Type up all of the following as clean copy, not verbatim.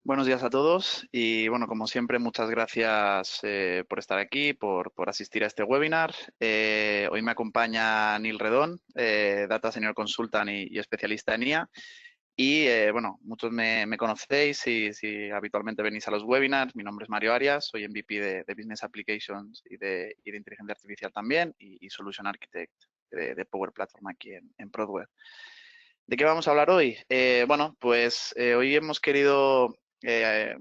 Buenos días a todos y bueno, como siempre, muchas gracias por estar aquí, por asistir a este webinar. Hoy me acompaña Neil Redón, Data Senior Consultant y especialista en IA. Y bueno, muchos me conocéis si habitualmente venís a los webinars. Mi nombre es Mario Arias, soy MVP de Business Applications y de Inteligencia Artificial también y Solution Architect de Power Platform aquí en Prodware. ¿De qué vamos a hablar hoy? Bueno, pues hoy hemos querido eh,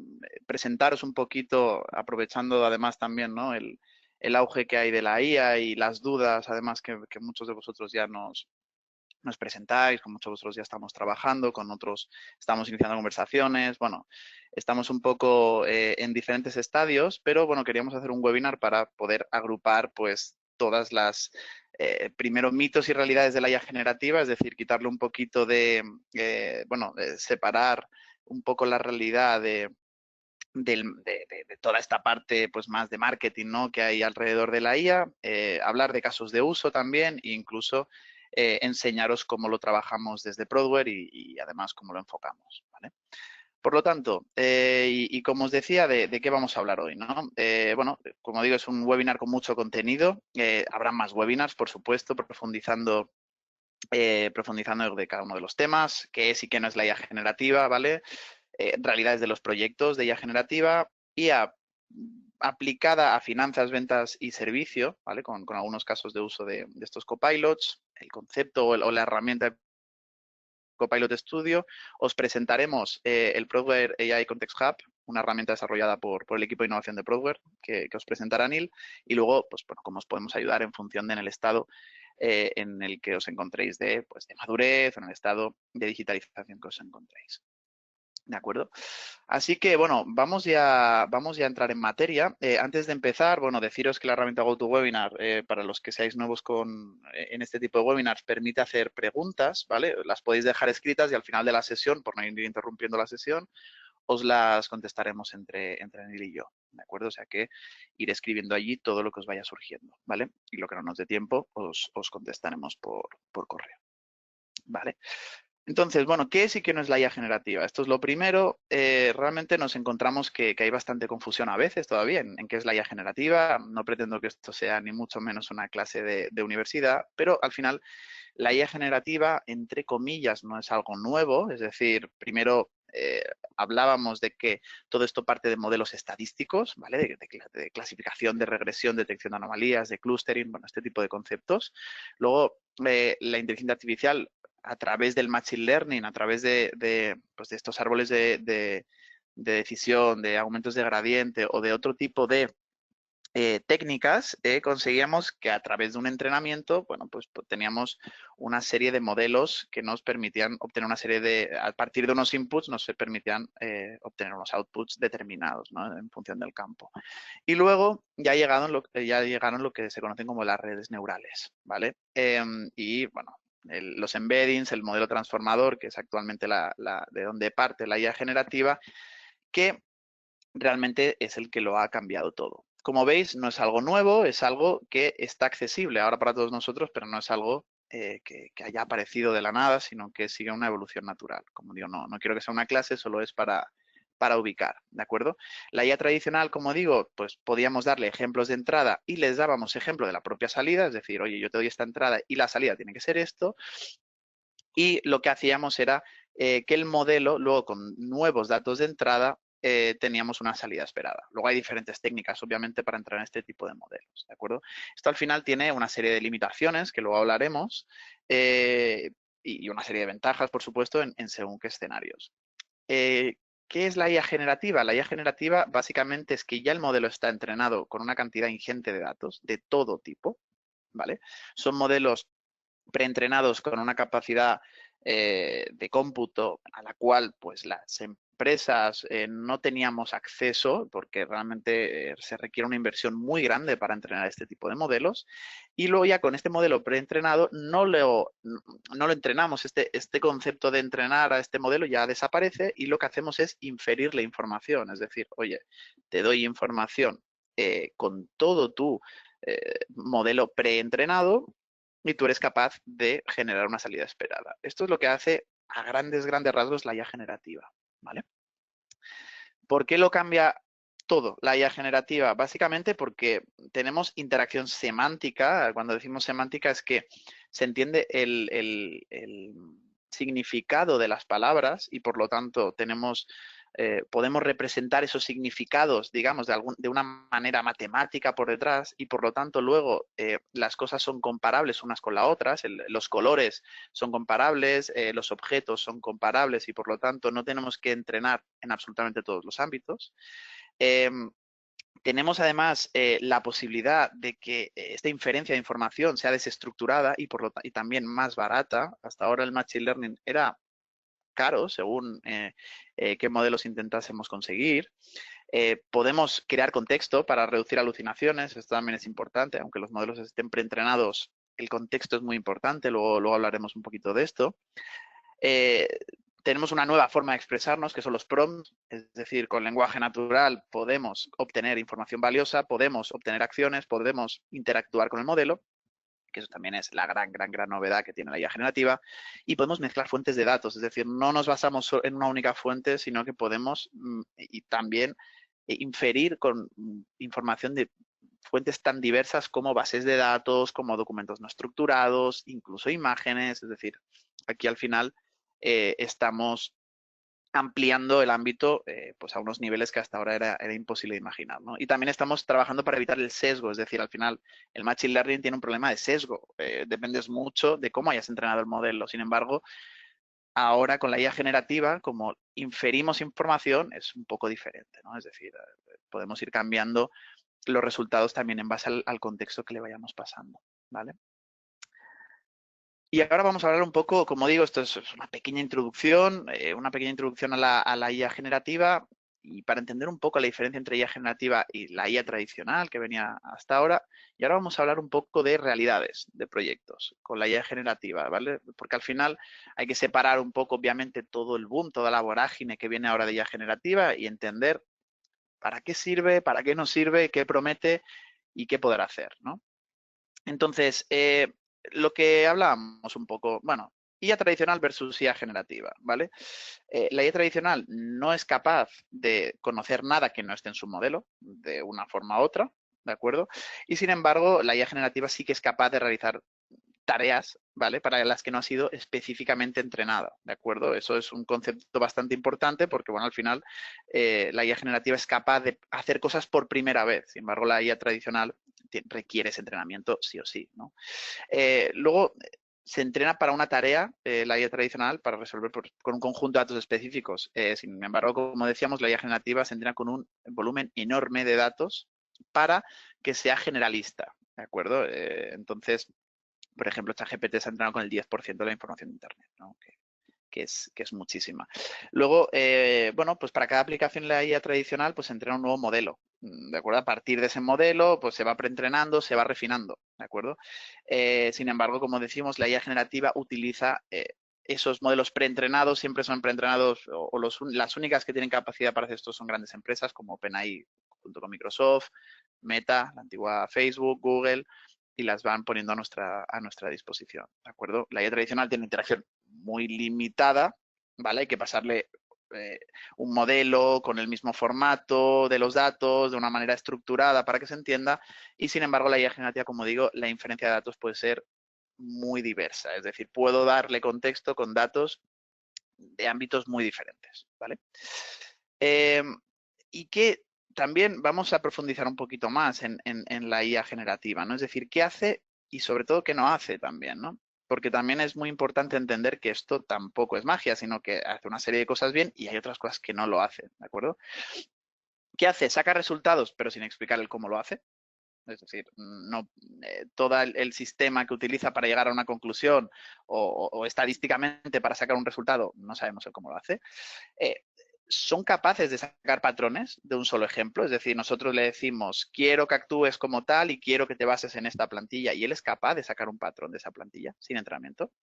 presentaros un poquito, aprovechando además también, ¿no? el auge que hay de la IA y las dudas, además que muchos de vosotros ya nos presentáis, con muchos de vosotros ya estamos trabajando, con otros estamos iniciando conversaciones, bueno, estamos un poco en diferentes estadios, pero bueno, queríamos hacer un webinar para poder agrupar pues todas las primero mitos y realidades de la IA generativa, es decir, quitarle un poquito de, bueno, separar un poco la realidad de toda esta parte pues más de marketing, ¿no? que hay alrededor de la IA, hablar de casos de uso también e incluso enseñaros cómo lo trabajamos desde Prodware y además cómo lo enfocamos. ¿Vale? Por lo tanto, y como os decía, ¿de qué vamos a hablar hoy? ¿No? Bueno, como digo, es un webinar con mucho contenido. Habrá más webinars, por supuesto, profundizando de cada uno de los temas, qué es y qué no es la IA generativa, ¿vale? Realidades de los proyectos de IA generativa y aplicada a finanzas, ventas y servicio, ¿vale? Con algunos casos de uso de estos copilots, el concepto o la herramienta Copilot Studio. Os presentaremos el Prodware AI Context Hub, una herramienta desarrollada por el equipo de innovación de Prodware que os presentará Neil, y luego, pues bueno, cómo os podemos ayudar en función de en el estado en el que os encontréis de madurez o en el estado de digitalización que os encontréis. ¿De acuerdo? Así que, bueno, vamos ya a entrar en materia. Antes de empezar, bueno, deciros que la herramienta GoToWebinar, para los que seáis nuevos en este tipo de webinars, permite hacer preguntas, ¿vale? Las podéis dejar escritas y al final de la sesión, por no ir interrumpiendo la sesión, os las contestaremos entre Neil y yo, ¿de acuerdo? O sea que iré escribiendo allí todo lo que os vaya surgiendo, ¿vale? Y lo que no nos dé tiempo, os contestaremos por correo, ¿vale? Entonces, bueno, ¿qué es y qué no es la IA generativa? Esto es lo primero. Realmente nos encontramos que hay bastante confusión a veces todavía en qué es la IA generativa. No pretendo que esto sea ni mucho menos una clase de universidad, pero al final la IA generativa, entre comillas, no es algo nuevo. Es decir, primero hablábamos de que todo esto parte de modelos estadísticos, ¿vale? De clasificación, de regresión, detección de anomalías, de clustering, bueno, este tipo de conceptos. Luego, la inteligencia artificial a través del machine learning, a través pues de estos árboles de decisión, de aumentos de gradiente o de otro tipo de técnicas, conseguíamos que a través de un entrenamiento, bueno, pues teníamos una serie de modelos que nos permitían obtener una serie a partir de unos inputs, nos permitían obtener unos outputs determinados, ¿no? En función del campo. Y luego ya llegaron lo que se conocen como las redes neurales, ¿vale? Y bueno, los embeddings, el modelo transformador, que es actualmente de donde parte la IA generativa, que realmente es el que lo ha cambiado todo. Como veis, no es algo nuevo, es algo que está accesible ahora para todos nosotros, pero no es algo que haya aparecido de la nada, sino que sigue una evolución natural. Como digo, no quiero que sea una clase, solo es para ubicar, ¿de acuerdo? La IA tradicional, como digo, pues podíamos darle ejemplos de entrada y les dábamos ejemplo de la propia salida, es decir, oye, yo te doy esta entrada y la salida tiene que ser esto, y lo que hacíamos era que el modelo, luego con nuevos datos de entrada, teníamos una salida esperada. Luego hay diferentes técnicas, obviamente, para entrar en este tipo de modelos, ¿de acuerdo? Esto al final tiene una serie de limitaciones, que luego hablaremos, y una serie de ventajas, por supuesto, en según qué escenarios. ¿Qué es la IA generativa? La IA generativa básicamente es que ya el modelo está entrenado con una cantidad ingente de datos de todo tipo, ¿vale? Son modelos preentrenados con una capacidad de cómputo a la cual pues las empresas no teníamos acceso porque realmente se requiere una inversión muy grande para entrenar este tipo de modelos y luego ya con este modelo preentrenado no lo entrenamos, este concepto de entrenar a este modelo ya desaparece y lo que hacemos es inferir la información, es decir, oye, te doy información con todo tu modelo preentrenado y tú eres capaz de generar una salida esperada. Esto es lo que hace a grandes rasgos la IA generativa, ¿vale? ¿Por qué lo cambia todo la IA generativa? Básicamente porque tenemos interacción semántica. Cuando decimos semántica es que se entiende el significado de las palabras y por lo tanto podemos representar esos significados, digamos, de una manera matemática por detrás y por lo tanto luego las cosas son comparables unas con las otras, los colores son comparables, los objetos son comparables y por lo tanto no tenemos que entrenar en absolutamente todos los ámbitos. Tenemos además la posibilidad de que esta inferencia de información sea desestructurada y también más barata. Hasta ahora el Machine Learning era caro según qué modelos intentásemos conseguir. Podemos crear contexto para reducir alucinaciones, esto también es importante, aunque los modelos estén preentrenados, el contexto es muy importante, luego hablaremos un poquito de esto. Tenemos una nueva forma de expresarnos, que son los prompts, es decir, con lenguaje natural podemos obtener información valiosa, podemos obtener acciones, podemos interactuar con el modelo, que eso también es la gran novedad que tiene la IA generativa, y podemos mezclar fuentes de datos, es decir, no nos basamos en una única fuente, sino que podemos y también inferir con información de fuentes tan diversas como bases de datos, como documentos no estructurados, incluso imágenes, es decir, aquí al final estamos ampliando el ámbito pues a unos niveles que hasta ahora era imposible de imaginar, ¿no? Y también estamos trabajando para evitar el sesgo, es decir, al final el Machine Learning tiene un problema de sesgo, dependes mucho de cómo hayas entrenado el modelo. Sin embargo, ahora con la IA generativa, como inferimos información, es un poco diferente, ¿no? Es decir, podemos ir cambiando los resultados también en base al contexto que le vayamos pasando, ¿vale? Y ahora vamos a hablar un poco, como digo, esto es una pequeña introducción a la IA generativa y para entender un poco la diferencia entre IA generativa y la IA tradicional que venía hasta ahora. Y ahora vamos a hablar un poco de realidades de proyectos con la IA generativa, ¿vale? Porque al final hay que separar un poco, obviamente, todo el boom, toda la vorágine que viene ahora de IA generativa y entender para qué sirve, para qué no sirve, qué promete y qué poder hacer, ¿no? Entonces, lo que hablábamos un poco, bueno, IA tradicional versus IA generativa, ¿vale? La IA tradicional no es capaz de conocer nada que no esté en su modelo, de una forma u otra, ¿de acuerdo? Y sin embargo, la IA generativa sí que es capaz de realizar tareas, ¿vale? Para las que no ha sido específicamente entrenada, ¿de acuerdo? Eso es un concepto bastante importante porque, bueno, al final la IA generativa es capaz de hacer cosas por primera vez. Sin embargo, la IA tradicional requiere ese entrenamiento sí o sí, ¿no? Luego, se entrena para una tarea, la IA tradicional, para resolver con un conjunto de datos específicos. Sin embargo, como decíamos, la IA generativa se entrena con un volumen enorme de datos para que sea generalista, ¿de acuerdo? Entonces, por ejemplo, ChatGPT se ha entrenado con el 10% de la información de Internet, ¿no? Que es muchísima. Luego, bueno, pues para cada aplicación en la IA tradicional, pues se entrena un nuevo modelo, ¿de acuerdo? A partir de ese modelo, pues se va preentrenando, se va refinando, ¿de acuerdo? Sin embargo, como decimos, la IA generativa utiliza esos modelos preentrenados, siempre son preentrenados, las únicas que tienen capacidad para hacer esto son grandes empresas como OpenAI junto con Microsoft, Meta, la antigua Facebook, Google, y las van poniendo a nuestra disposición, ¿de acuerdo? La IA tradicional tiene interacción muy limitada, ¿vale? Hay que pasarle un modelo con el mismo formato de los datos, de una manera estructurada para que se entienda, y sin embargo la IA generativa, como digo, la inferencia de datos puede ser muy diversa, es decir, puedo darle contexto con datos de ámbitos muy diferentes, ¿vale? Y que también vamos a profundizar un poquito más en la IA generativa, ¿no? Es decir, qué hace y sobre todo qué no hace también, ¿no? Porque también es muy importante entender que esto tampoco es magia, sino que hace una serie de cosas bien y hay otras cosas que no lo hacen, ¿de acuerdo? ¿Qué hace? Saca resultados, pero sin explicar el cómo lo hace. Es decir, no, todo el sistema que utiliza para llegar a una conclusión o estadísticamente para sacar un resultado, no sabemos el cómo lo hace. Son capaces de sacar patrones de un solo ejemplo, es decir, nosotros le decimos, quiero que actúes como tal y quiero que te bases en esta plantilla, y él es capaz de sacar un patrón de esa plantilla sin entrenamiento.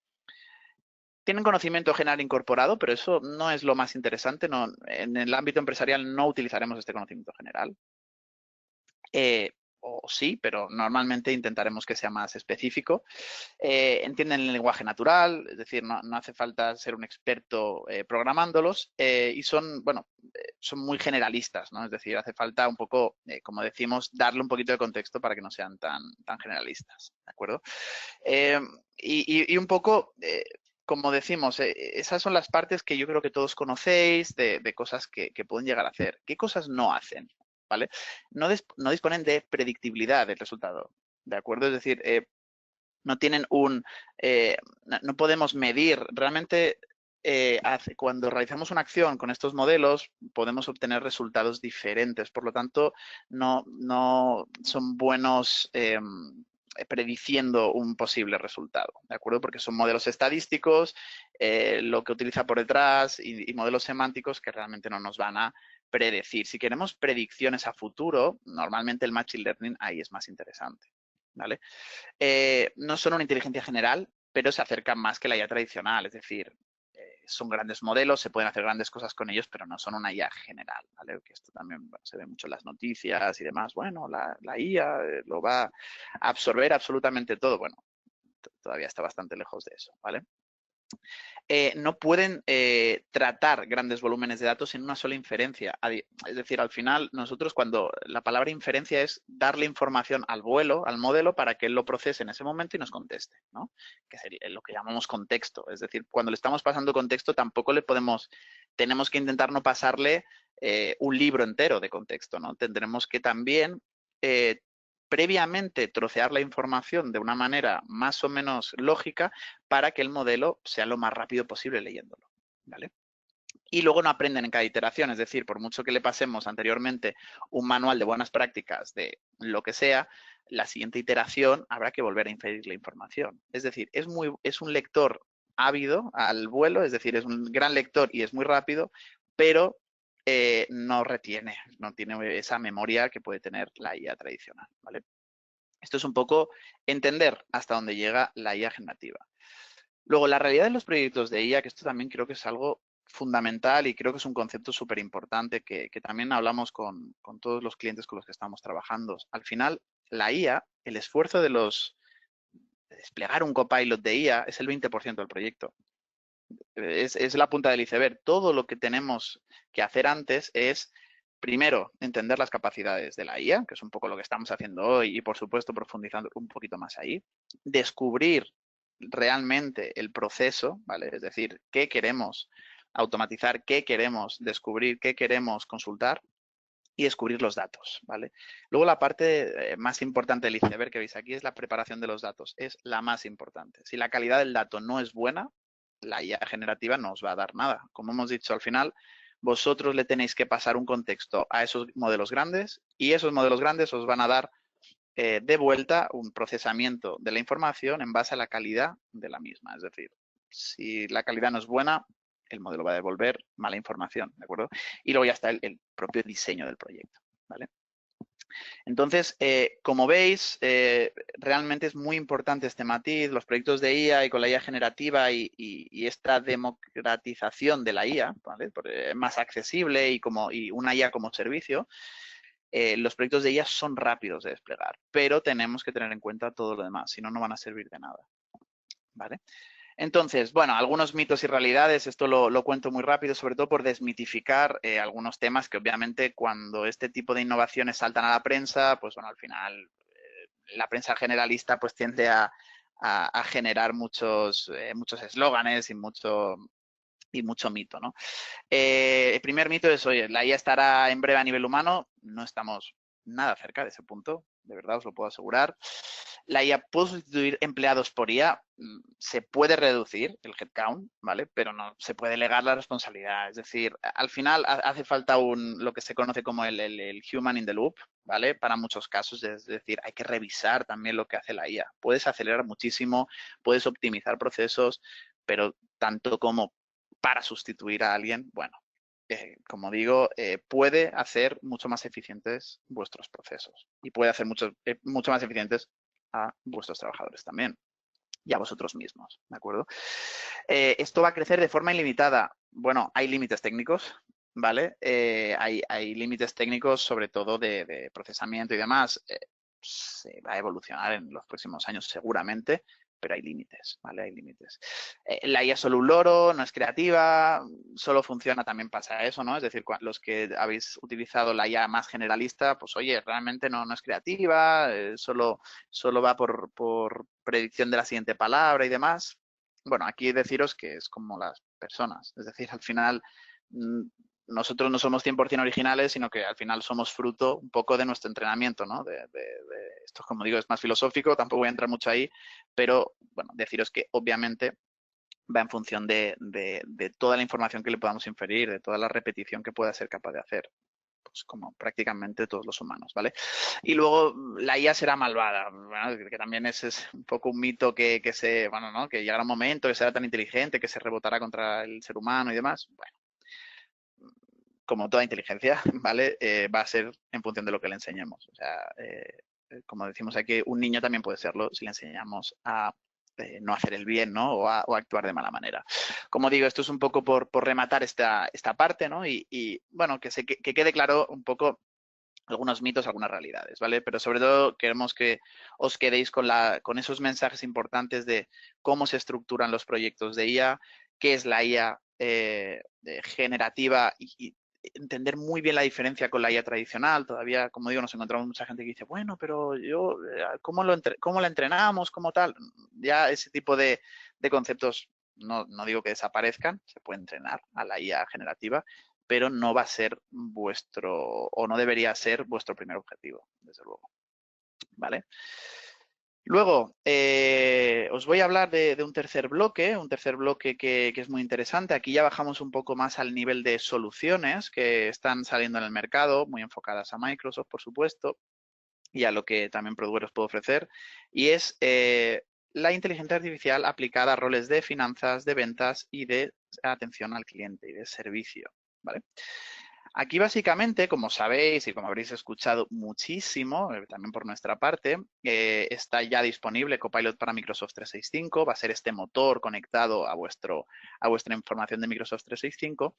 Tienen conocimiento general incorporado, pero eso no es lo más interesante. No, en el ámbito empresarial no utilizaremos este conocimiento general. o sí, pero normalmente intentaremos que sea más específico. Entienden el lenguaje natural, es decir, no hace falta ser un experto programándolos y son, bueno, son muy generalistas, ¿no? Es decir, hace falta un poco, como decimos, darle un poquito de contexto para que no sean tan generalistas, ¿de acuerdo? Y un poco, como decimos, esas son las partes que yo creo que todos conocéis de cosas que pueden llegar a hacer. ¿Qué cosas no hacen? ¿Vale? No disponen de predictibilidad del resultado, ¿de acuerdo? Es decir, no tienen no podemos medir. Realmente, cuando realizamos una acción con estos modelos, podemos obtener resultados diferentes. Por lo tanto, no son buenos prediciendo un posible resultado, ¿de acuerdo? Porque son modelos estadísticos, lo que utiliza por detrás y modelos semánticos que realmente no nos van a predecir. Si queremos predicciones a futuro, normalmente el Machine Learning ahí es más interesante, ¿vale? No son una inteligencia general, pero se acercan más que la IA tradicional, es decir, son grandes modelos, se pueden hacer grandes cosas con ellos, pero no son una IA general, ¿vale? Que esto también se ve mucho en las noticias y demás. Bueno, la IA lo va a absorber absolutamente todo. Bueno, todavía está bastante lejos de eso, ¿vale? No pueden tratar grandes volúmenes de datos en una sola inferencia. Es decir, al final, nosotros cuando la palabra inferencia es darle información al modelo, para que él lo procese en ese momento y nos conteste, ¿no? Que sería lo que llamamos contexto. Es decir, cuando le estamos pasando contexto, tampoco tenemos que intentar no pasarle un libro entero de contexto, ¿no? Tendremos que también previamente trocear la información de una manera más o menos lógica para que el modelo sea lo más rápido posible leyéndolo, ¿vale? Y luego no aprenden en cada iteración, es decir, por mucho que le pasemos anteriormente un manual de buenas prácticas de lo que sea, la siguiente iteración habrá que volver a inferir la información. Es decir, es un lector ávido al vuelo, es decir, es un gran lector y es muy rápido, pero no retiene, no tiene esa memoria que puede tener la IA tradicional, ¿vale? Esto es un poco entender hasta dónde llega la IA generativa. Luego, la realidad de los proyectos de IA, que esto también creo que es algo fundamental y creo que es un concepto súper importante que también hablamos con todos los clientes con los que estamos trabajando. Al final, la IA, el esfuerzo de desplegar un copilot de IA es el 20% del proyecto. Es la punta del iceberg. Todo lo que tenemos que hacer antes es, primero, entender las capacidades de la IA, que es un poco lo que estamos haciendo hoy y, por supuesto, profundizando un poquito más ahí. Descubrir realmente el proceso, ¿vale? Es decir, qué queremos automatizar, qué queremos descubrir, qué queremos consultar y descubrir los datos, ¿vale? Luego la parte más importante del iceberg que veis aquí es la preparación de los datos. Es la más importante. Si la calidad del dato no es buena, la IA generativa no os va a dar nada. Como hemos dicho al final, vosotros le tenéis que pasar un contexto a esos modelos grandes y esos modelos grandes os van a dar de vuelta un procesamiento de la información en base a la calidad de la misma. Es decir, si la calidad no es buena, el modelo va a devolver mala información, ¿de acuerdo? Y luego ya está el propio diseño del proyecto, ¿vale? Entonces, como veis, realmente es muy importante este matiz, los proyectos de IA y con la IA generativa y esta democratización de la IA, ¿vale? Más accesible y una IA como servicio, los proyectos de IA son rápidos de desplegar, pero tenemos que tener en cuenta todo lo demás, si no, no van a servir de nada, ¿vale? Entonces, bueno, algunos mitos y realidades, esto lo cuento muy rápido, sobre todo por desmitificar algunos temas que obviamente cuando este tipo de innovaciones saltan a la prensa, pues bueno, al final la prensa generalista pues tiende a generar muchos eslóganes y mucho mito, ¿no? El primer mito es, oye, la IA estará en breve a nivel humano. No estamos nada cerca de ese punto, de verdad os lo puedo asegurar. La IA puede sustituir empleados por IA, se puede reducir el headcount, ¿vale? Pero no se puede delegar la responsabilidad. Es decir, al final hace falta lo que se conoce como el human in the loop, ¿vale? Para muchos casos, es decir, hay que revisar también lo que hace la IA. Puedes acelerar muchísimo, puedes optimizar procesos, pero tanto como para sustituir a alguien, bueno, como digo, puede hacer mucho más eficientes vuestros procesos y puede hacer mucho más eficientes a vuestros trabajadores también y a vosotros mismos, ¿de acuerdo? Esto va a crecer de forma ilimitada. Bueno, hay límites técnicos, ¿vale? Hay límites técnicos sobre todo de procesamiento y demás. se va a evolucionar en los próximos años seguramente, pero hay límites, ¿vale? Hay límites. La IA es solo un loro, no es creativa, solo funciona, también pasa eso, ¿no? Es decir, los que habéis utilizado la IA más generalista, pues oye, realmente no es creativa, solo va por predicción de la siguiente palabra y demás. Bueno, aquí deciros que es como las personas, es decir, al final nosotros no somos 100% originales, sino que al final somos fruto un poco de nuestro entrenamiento, ¿no? Esto, como digo, es más filosófico, tampoco voy a entrar mucho ahí, pero, bueno, deciros que obviamente va en función de toda la información que le podamos inferir, de toda la repetición que pueda ser capaz de hacer, pues como prácticamente todos los humanos, ¿vale? Y luego la IA será malvada, bueno, que también es un poco un mito que bueno, ¿no? Que llegará un momento que será tan inteligente que se rebotará contra el ser humano y demás. Bueno, como toda inteligencia, ¿vale? Va a ser en función de lo que le enseñemos. O sea, como decimos aquí, un niño también puede serlo si le enseñamos a no hacer el bien, ¿no? O a actuar de mala manera. Como digo, esto es un poco por rematar esta parte, ¿no? Y bueno, que quede claro un poco algunos mitos, algunas realidades, ¿vale? Pero sobre todo queremos que os quedéis con esos mensajes importantes de cómo se estructuran los proyectos de IA, qué es la IA generativa y entender muy bien la diferencia con la IA tradicional. Todavía, como digo, nos encontramos mucha gente que dice, bueno, pero yo, ¿cómo la entrenamos? ¿Cómo tal? Ya ese tipo de conceptos no digo que desaparezcan, se puede entrenar a la IA generativa, pero no va a ser vuestro, o no debería ser vuestro primer objetivo, desde luego. ¿Vale? Luego, os voy a hablar de un tercer bloque que es muy interesante. Aquí ya bajamos un poco más al nivel de soluciones que están saliendo en el mercado, muy enfocadas a Microsoft, por supuesto, y a lo que también Prodware os puede ofrecer, y es la inteligencia artificial aplicada a roles de finanzas, de ventas y de atención al cliente y de servicio, ¿vale? Aquí básicamente, como sabéis y como habréis escuchado muchísimo, también por nuestra parte, está ya disponible Copilot para Microsoft 365, va a ser este motor conectado a vuestra información de Microsoft 365.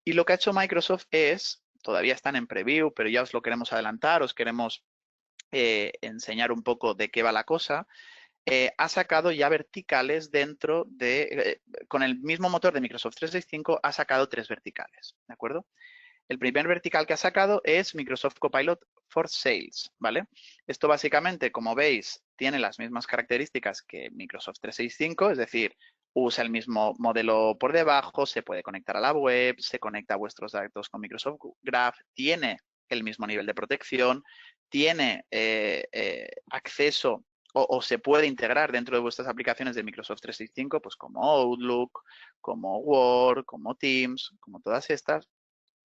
Y lo que ha hecho Microsoft es, todavía están en preview, pero ya os lo queremos adelantar, os queremos enseñar un poco de qué va la cosa. Ha sacado ya verticales dentro de, con el mismo motor de Microsoft 365, ha sacado 3 verticales, ¿de acuerdo? El primer vertical que ha sacado es Microsoft Copilot for Sales, ¿vale? Esto básicamente, como veis, tiene las mismas características que Microsoft 365, es decir, usa el mismo modelo por debajo, se puede conectar a la web, se conecta a vuestros datos con Microsoft Graph, tiene el mismo nivel de protección, tiene acceso o se puede integrar dentro de vuestras aplicaciones de Microsoft 365, pues como Outlook, como Word, como Teams, como todas estas.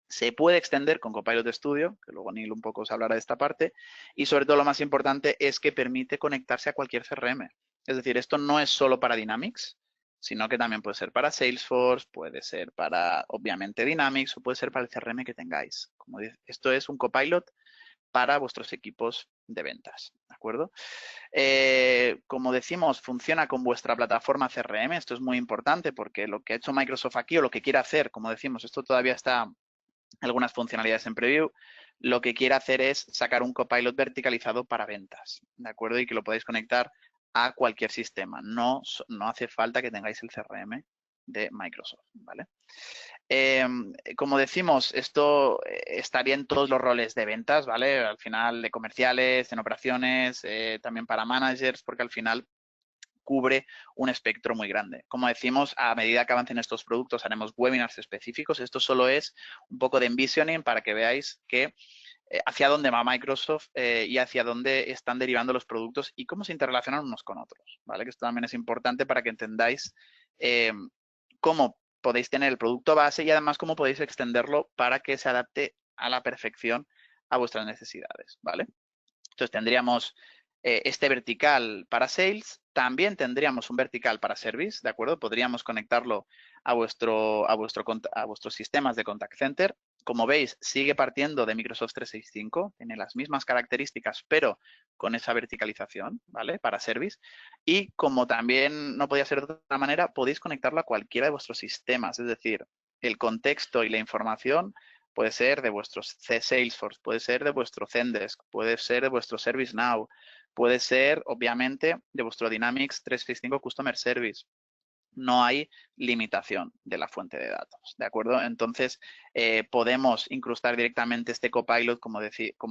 Se puede extender con Copilot Studio, que luego Neil un poco os hablará de esta parte, y sobre todo lo más importante es que permite conectarse a cualquier CRM. Es decir, esto no es solo para Dynamics, sino que también puede ser para Salesforce, puede ser para, obviamente, Dynamics o puede ser para el CRM que tengáis. Como dice, esto es un Copilot para vuestros equipos de ventas, ¿de acuerdo? Como decimos, funciona con vuestra plataforma CRM. Esto es muy importante porque lo que ha hecho Microsoft aquí o lo que quiere hacer, como decimos, esto todavía está algunas funcionalidades en preview, lo que quiere hacer es sacar un Copilot verticalizado para ventas, ¿de acuerdo? Y que lo podáis conectar a cualquier sistema. No hace falta que tengáis el CRM de Microsoft, ¿vale? Como decimos, esto estaría en todos los roles de ventas, ¿vale? Al final de comerciales, en operaciones, también para managers, porque al final cubre un espectro muy grande. Como decimos, a medida que avancen estos productos haremos webinars específicos. Esto solo es un poco de envisioning para que veáis que hacia dónde va Microsoft y hacia dónde están derivando los productos y cómo se interrelacionan unos con otros, ¿vale? Que esto también es importante para que entendáis cómo podéis tener el producto base y además cómo podéis extenderlo para que se adapte a la perfección a vuestras necesidades, ¿vale? Entonces tendríamos este vertical para sales, también tendríamos un vertical para service, ¿de acuerdo? Podríamos conectarlo a vuestros sistemas de contact center. Como veis, sigue partiendo de Microsoft 365, tiene las mismas características, pero con esa verticalización, ¿vale? Para service. Y como también no podía ser de otra manera, podéis conectarlo a cualquiera de vuestros sistemas, es decir, el contexto y la información puede ser de vuestro Salesforce, puede ser de vuestro Zendesk, puede ser de vuestro ServiceNow, puede ser, obviamente, de vuestro Dynamics 365 Customer Service. No hay limitación de la fuente de datos, ¿de acuerdo? Entonces, podemos incrustar directamente este Copilot, como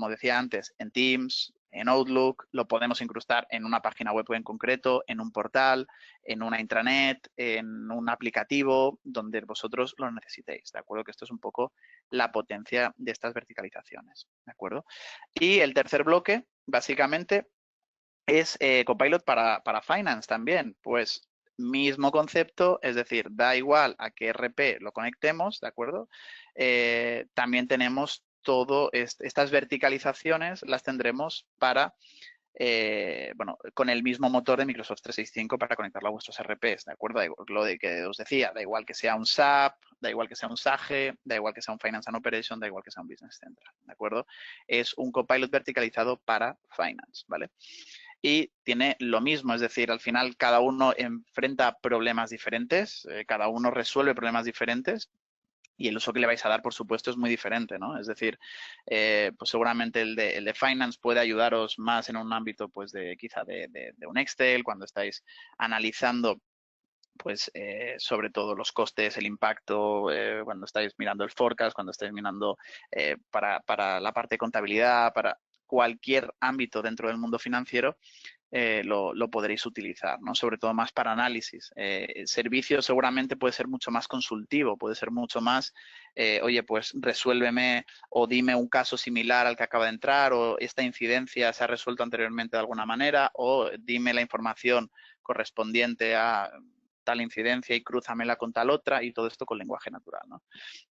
decía antes, en Teams, en Outlook, lo podemos incrustar en una página web en concreto, en un portal, en una intranet, en un aplicativo, donde vosotros lo necesitéis, ¿de acuerdo? Que esto es un poco la potencia de estas verticalizaciones, ¿de acuerdo? Y el tercer bloque, básicamente, es Copilot para Finance también, pues mismo concepto, es decir, da igual a qué RP lo conectemos, ¿de acuerdo? También tenemos estas verticalizaciones, las tendremos para, bueno, con el mismo motor de Microsoft 365 para conectarlo a vuestros RPs, ¿de acuerdo? Lo de que os decía, da igual que sea un SAP, da igual que sea un SAGE, da igual que sea un Finance and Operation, da igual que sea un Business Central, ¿de acuerdo? Es un Copilot verticalizado para Finance, ¿vale? Y tiene lo mismo, es decir, al final cada uno enfrenta problemas diferentes, cada uno resuelve problemas diferentes y el uso que le vais a dar, por supuesto, es muy diferente, ¿no? Es decir, pues seguramente el de Finance puede ayudaros más en un ámbito, pues, quizá de un Excel, cuando estáis analizando pues sobre todo los costes, el impacto, cuando estáis mirando el forecast, cuando estáis mirando para la parte de contabilidad, para cualquier ámbito dentro del mundo financiero, lo podréis utilizar, ¿no? Sobre todo más para análisis. El servicio seguramente puede ser mucho más consultivo, puede ser mucho más, oye, pues resuélveme o dime un caso similar al que acaba de entrar, o esta incidencia se ha resuelto anteriormente de alguna manera, o dime la información correspondiente a tal incidencia y crúzamela con tal otra, y todo esto con lenguaje natural, ¿no?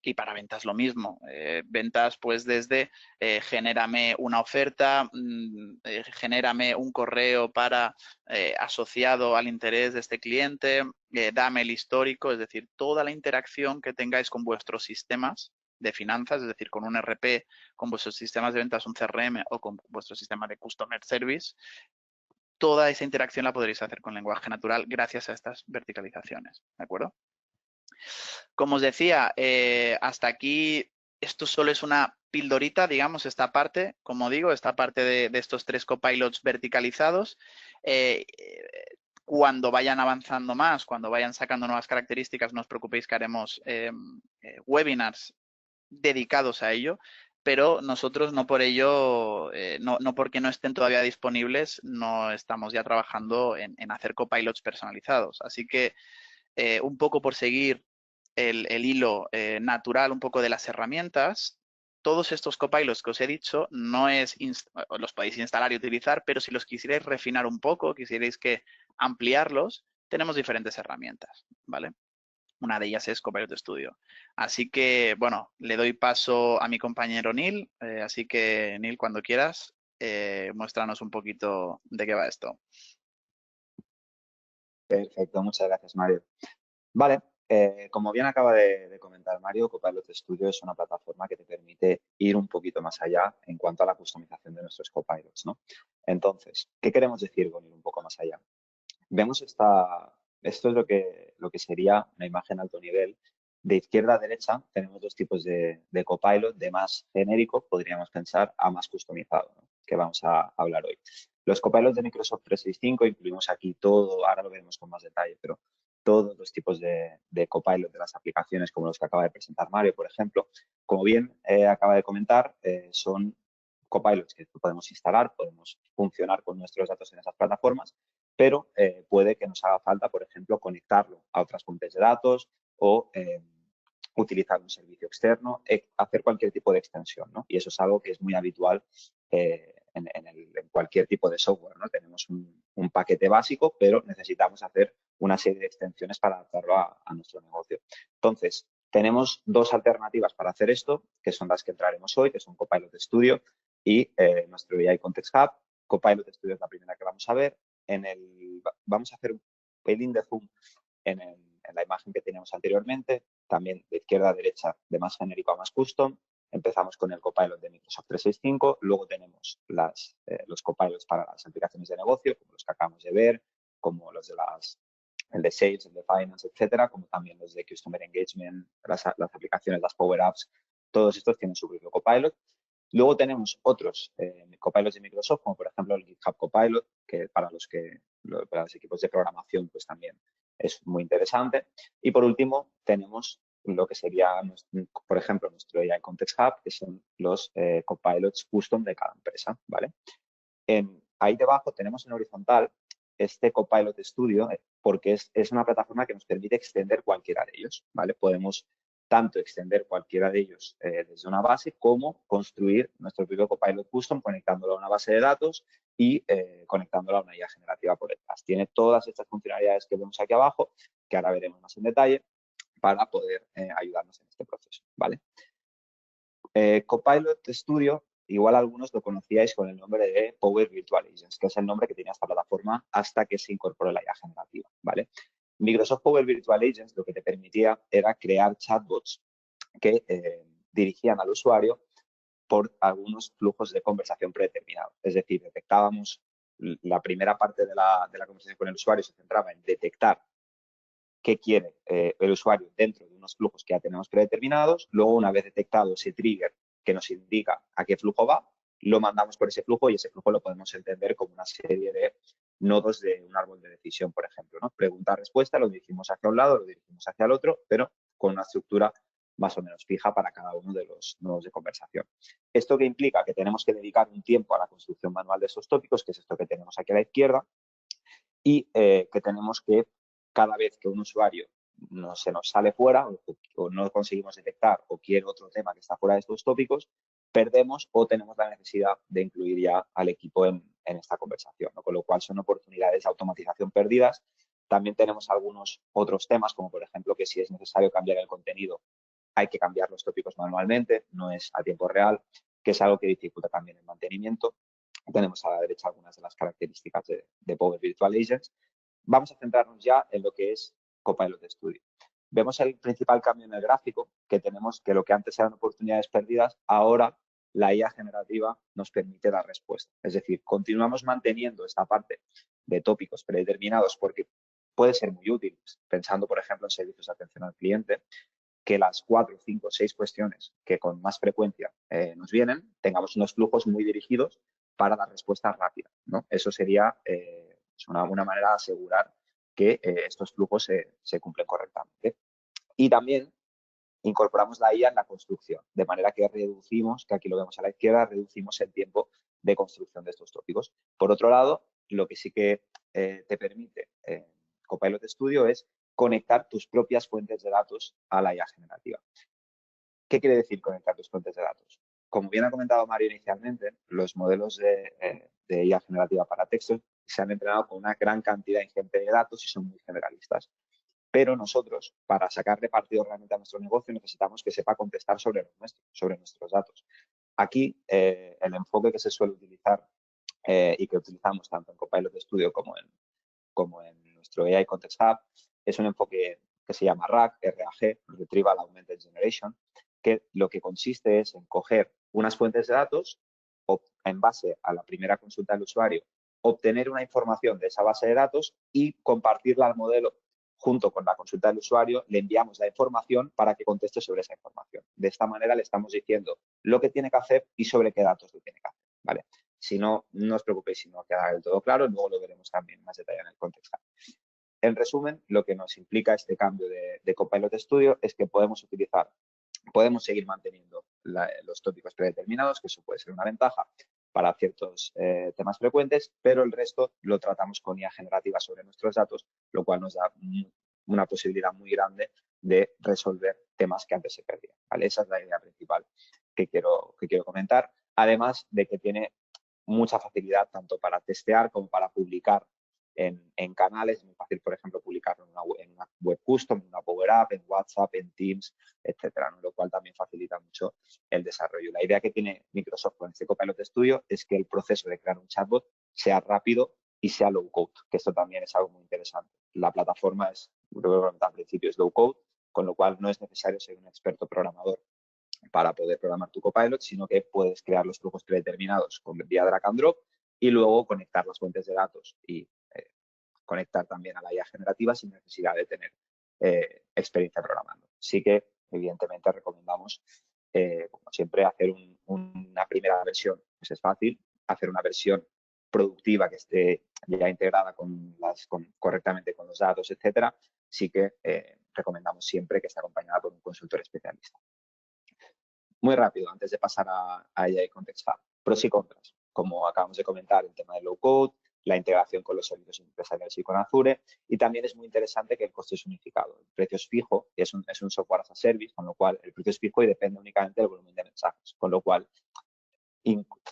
Y para ventas lo mismo. Ventas, pues desde genérame una oferta, genérame un correo para asociado al interés de este cliente, dame el histórico, es decir, toda la interacción que tengáis con vuestros sistemas de finanzas, es decir, con un RP, con vuestros sistemas de ventas, un CRM o con vuestro sistema de Customer Service, toda esa interacción la podréis hacer con lenguaje natural gracias a estas verticalizaciones, ¿de acuerdo? Como os decía, hasta aquí esto solo es una pildorita, digamos, esta parte, como digo, esta parte de estos 3 copilots verticalizados. Cuando vayan avanzando más, cuando vayan sacando nuevas características, no os preocupéis que haremos webinars dedicados a ello, pero nosotros no por ello, no porque no estén todavía disponibles, no estamos ya trabajando en hacer copilots personalizados. Así que un poco por seguir el hilo natural un poco de las herramientas, todos estos copilots que os he dicho los podéis instalar y utilizar, pero si los quisierais refinar un poco, quisierais que ampliarlos, tenemos diferentes herramientas, ¿vale? Una de ellas es Copilot Studio. Así que, bueno, le doy paso a mi compañero Neil. Así que, Neil, cuando quieras, muéstranos un poquito de qué va esto. Perfecto, muchas gracias, Mario. Vale, como bien acaba de comentar Mario, Copilot Studio es una plataforma que te permite ir un poquito más allá en cuanto a la customización de nuestros copilots, ¿no? Entonces, ¿qué queremos decir con ir un poco más allá? Vemos esto es lo que sería una imagen alto nivel. De izquierda a derecha tenemos dos tipos de copilot, de más genérico, podríamos pensar, a más customizado, ¿no? Que vamos a hablar hoy. Los copilots de Microsoft 365 incluimos aquí todo, ahora lo veremos con más detalle, pero todos los tipos de copilot de las aplicaciones como los que acaba de presentar Mario, por ejemplo. Como bien acaba de comentar, son copilots que podemos instalar, podemos funcionar con nuestros datos en esas plataformas, pero puede que nos haga falta, por ejemplo, conectarlo a otras fuentes de datos o utilizar un servicio externo, hacer cualquier tipo de extensión, ¿no? Y eso es algo que es muy habitual en cualquier tipo de software, ¿no? Tenemos un paquete básico, pero necesitamos hacer una serie de extensiones para adaptarlo a nuestro negocio. Entonces, tenemos dos alternativas para hacer esto, que son las que entraremos hoy, que son Copilot Studio y nuestro AI Context Hub. Copilot Studio es la primera que vamos a ver. Vamos a hacer un pelín de zoom en la imagen que teníamos anteriormente, también de izquierda a derecha, de más genérico a más custom. Empezamos con el Copilot de Microsoft 365, luego tenemos los Copilots para las aplicaciones de negocio, como los que acabamos de ver, como los de el de Sales, el de Finance, etcétera, como también los de Customer Engagement, las aplicaciones, las Power Apps Todos estos tienen su propio Copilot. Luego tenemos otros copilots de Microsoft, como por ejemplo el GitHub Copilot, que para los equipos de programación pues también es muy interesante. Y por último tenemos lo que sería, por ejemplo, nuestro AI Context Hub, que son los copilots custom de cada empresa, ¿vale? Ahí debajo tenemos en horizontal este Copilot Studio, porque es una plataforma que nos permite extender cualquiera de ellos, ¿vale? Podemos tanto extender cualquiera de ellos desde una base como construir nuestro propio Copilot Custom conectándolo a una base de datos y conectándolo a una IA generativa por detrás. Tiene todas estas funcionalidades que vemos aquí abajo, que ahora veremos más en detalle, para poder ayudarnos en este proceso, ¿vale? Copilot Studio, igual algunos lo conocíais con el nombre de Power Virtual Agents, que es el nombre que tenía esta plataforma hasta que se incorporó la IA generativa, ¿vale? Microsoft Power Virtual Agents lo que te permitía era crear chatbots que dirigían al usuario por algunos flujos de conversación predeterminados. Es decir, detectábamos la primera parte de la conversación con el usuario se centraba en detectar qué quiere el usuario dentro de unos flujos que ya tenemos predeterminados. Luego, una vez detectado ese trigger que nos indica a qué flujo va, lo mandamos por ese flujo y ese flujo lo podemos entender como una serie de nodos de un árbol de decisión, por ejemplo, ¿no? Pregunta-respuesta, lo dirigimos hacia un lado, lo dirigimos hacia el otro, pero con una estructura más o menos fija para cada uno de los nodos de conversación. ¿Esto qué implica? Que tenemos que dedicar un tiempo a la construcción manual de esos tópicos, que es esto que tenemos aquí a la izquierda, y que tenemos que cada vez que un usuario no se nos sale fuera o no conseguimos detectar o quiere otro tema que está fuera de estos tópicos, perdemos o tenemos la necesidad de incluir ya al equipo en esta conversación, ¿no? Con lo cual son oportunidades de automatización perdidas. También tenemos algunos otros temas, como por ejemplo que si es necesario cambiar el contenido, hay que cambiar los tópicos manualmente, no es a tiempo real, que es algo que dificulta también el mantenimiento. Tenemos a la derecha algunas de las características de Power Virtual Agents. Vamos a centrarnos ya en lo que es Copilot Studio. Vemos el principal cambio en el gráfico, que tenemos que lo que antes eran oportunidades perdidas, ahora la IA generativa nos permite dar respuesta. Es decir, continuamos manteniendo esta parte de tópicos predeterminados porque puede ser muy útil, pensando, por ejemplo, en servicios de atención al cliente, que las 4, 5, 6 cuestiones que con más frecuencia nos vienen, tengamos unos flujos muy dirigidos para dar respuestas rápidas, ¿no? Eso sería una manera de asegurar que estos flujos se cumplen correctamente. Y también incorporamos la IA en la construcción, de manera que reducimos, que aquí lo vemos a la izquierda, reducimos el tiempo de construcción de estos tópicos. Por otro lado, lo que sí que te permite Copilot Studio es conectar tus propias fuentes de datos a la IA generativa. ¿Qué quiere decir conectar tus fuentes de datos? Como bien ha comentado Mario inicialmente, los modelos de IA generativa para texto se han entrenado con una gran cantidad ingente de datos y son muy generalistas. Pero nosotros, para sacarle partido realmente a nuestro negocio, necesitamos que sepa contestar sobre nuestros datos. Aquí, el enfoque que se suele utilizar y que utilizamos tanto en Copilot Studio como en nuestro AI Context Hub es un enfoque que se llama RAG, Retrieval Augmented Generation, que lo que consiste es en coger unas fuentes de datos o en base a la primera consulta del usuario, obtener una información de esa base de datos y compartirla al modelo junto con la consulta del usuario, le enviamos la información para que conteste sobre esa información. De esta manera le estamos diciendo lo que tiene que hacer y sobre qué datos lo tiene que hacer, ¿vale? Si no, no os preocupéis si no queda del todo claro, luego lo veremos también más detalle en el contexto. En resumen, lo que nos implica este cambio de Copilot Studio es que podemos seguir manteniendo los tópicos predeterminados, que eso puede ser una ventaja para ciertos temas frecuentes, pero el resto lo tratamos con IA generativa sobre nuestros datos, lo cual nos da una posibilidad muy grande de resolver temas que antes se perdían, ¿vale? Esa es la idea principal que quiero comentar, además de que tiene mucha facilidad tanto para testear como para publicar en canales. Es muy fácil, por ejemplo, publicarlo en una web custom, en una Power App, en WhatsApp, en Teams, etcétera, ¿no? Lo cual también facilita mucho el desarrollo. La idea que tiene Microsoft con este Copilot Studio es que el proceso de crear un chatbot sea rápido y sea low code, que esto también es algo muy interesante. La plataforma es, creo que al principio es low code, con lo cual no es necesario ser un experto programador para poder programar tu Copilot, sino que puedes crear los flujos predeterminados con vía drag and drop y luego conectar las fuentes de datos y conectar también a la IA generativa sin necesidad de tener experiencia programando. Sí que, evidentemente, recomendamos como siempre, hacer una primera versión pues es fácil, hacer una versión productiva que esté ya integrada correctamente con los datos, etcétera, sí que recomendamos siempre que esté acompañada por un consultor especialista. Muy rápido, antes de pasar a AI Context Hub. Pros y contras. Como acabamos de comentar, el tema del low code, la integración con los servicios empresariales y con Azure. Y también es muy interesante que el coste es unificado. El precio es fijo, es un software as a service, con lo cual el precio es fijo y depende únicamente del volumen de mensajes. Con lo cual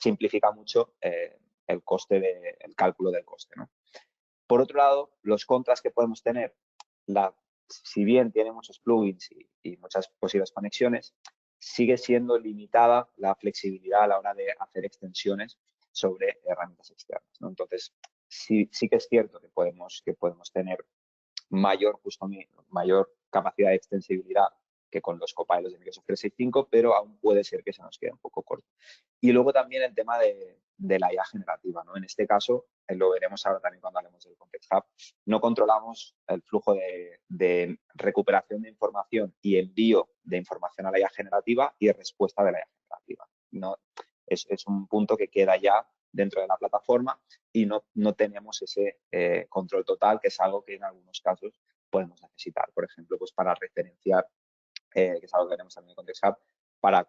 simplifica mucho el cálculo del coste, ¿no? Por otro lado, los contras que podemos tener, si bien tiene muchos plugins y muchas posibles conexiones, sigue siendo limitada la flexibilidad a la hora de hacer extensiones sobre herramientas externas, ¿no? Entonces, sí que es cierto que podemos tener mayor capacidad de extensibilidad que con los copilots de Microsoft 365, pero aún puede ser que se nos quede un poco corto. Y luego también el tema de la IA generativa, ¿no? En este caso, lo veremos ahora también cuando hablemos del Context Hub, no controlamos el flujo de recuperación de información y envío de información a la IA generativa y respuesta de la IA generativa. No, es un punto que queda ya dentro de la plataforma y no tenemos ese control total, que es algo que en algunos casos podemos necesitar. Por ejemplo, pues para referenciar, que es algo que tenemos también en Context Hub,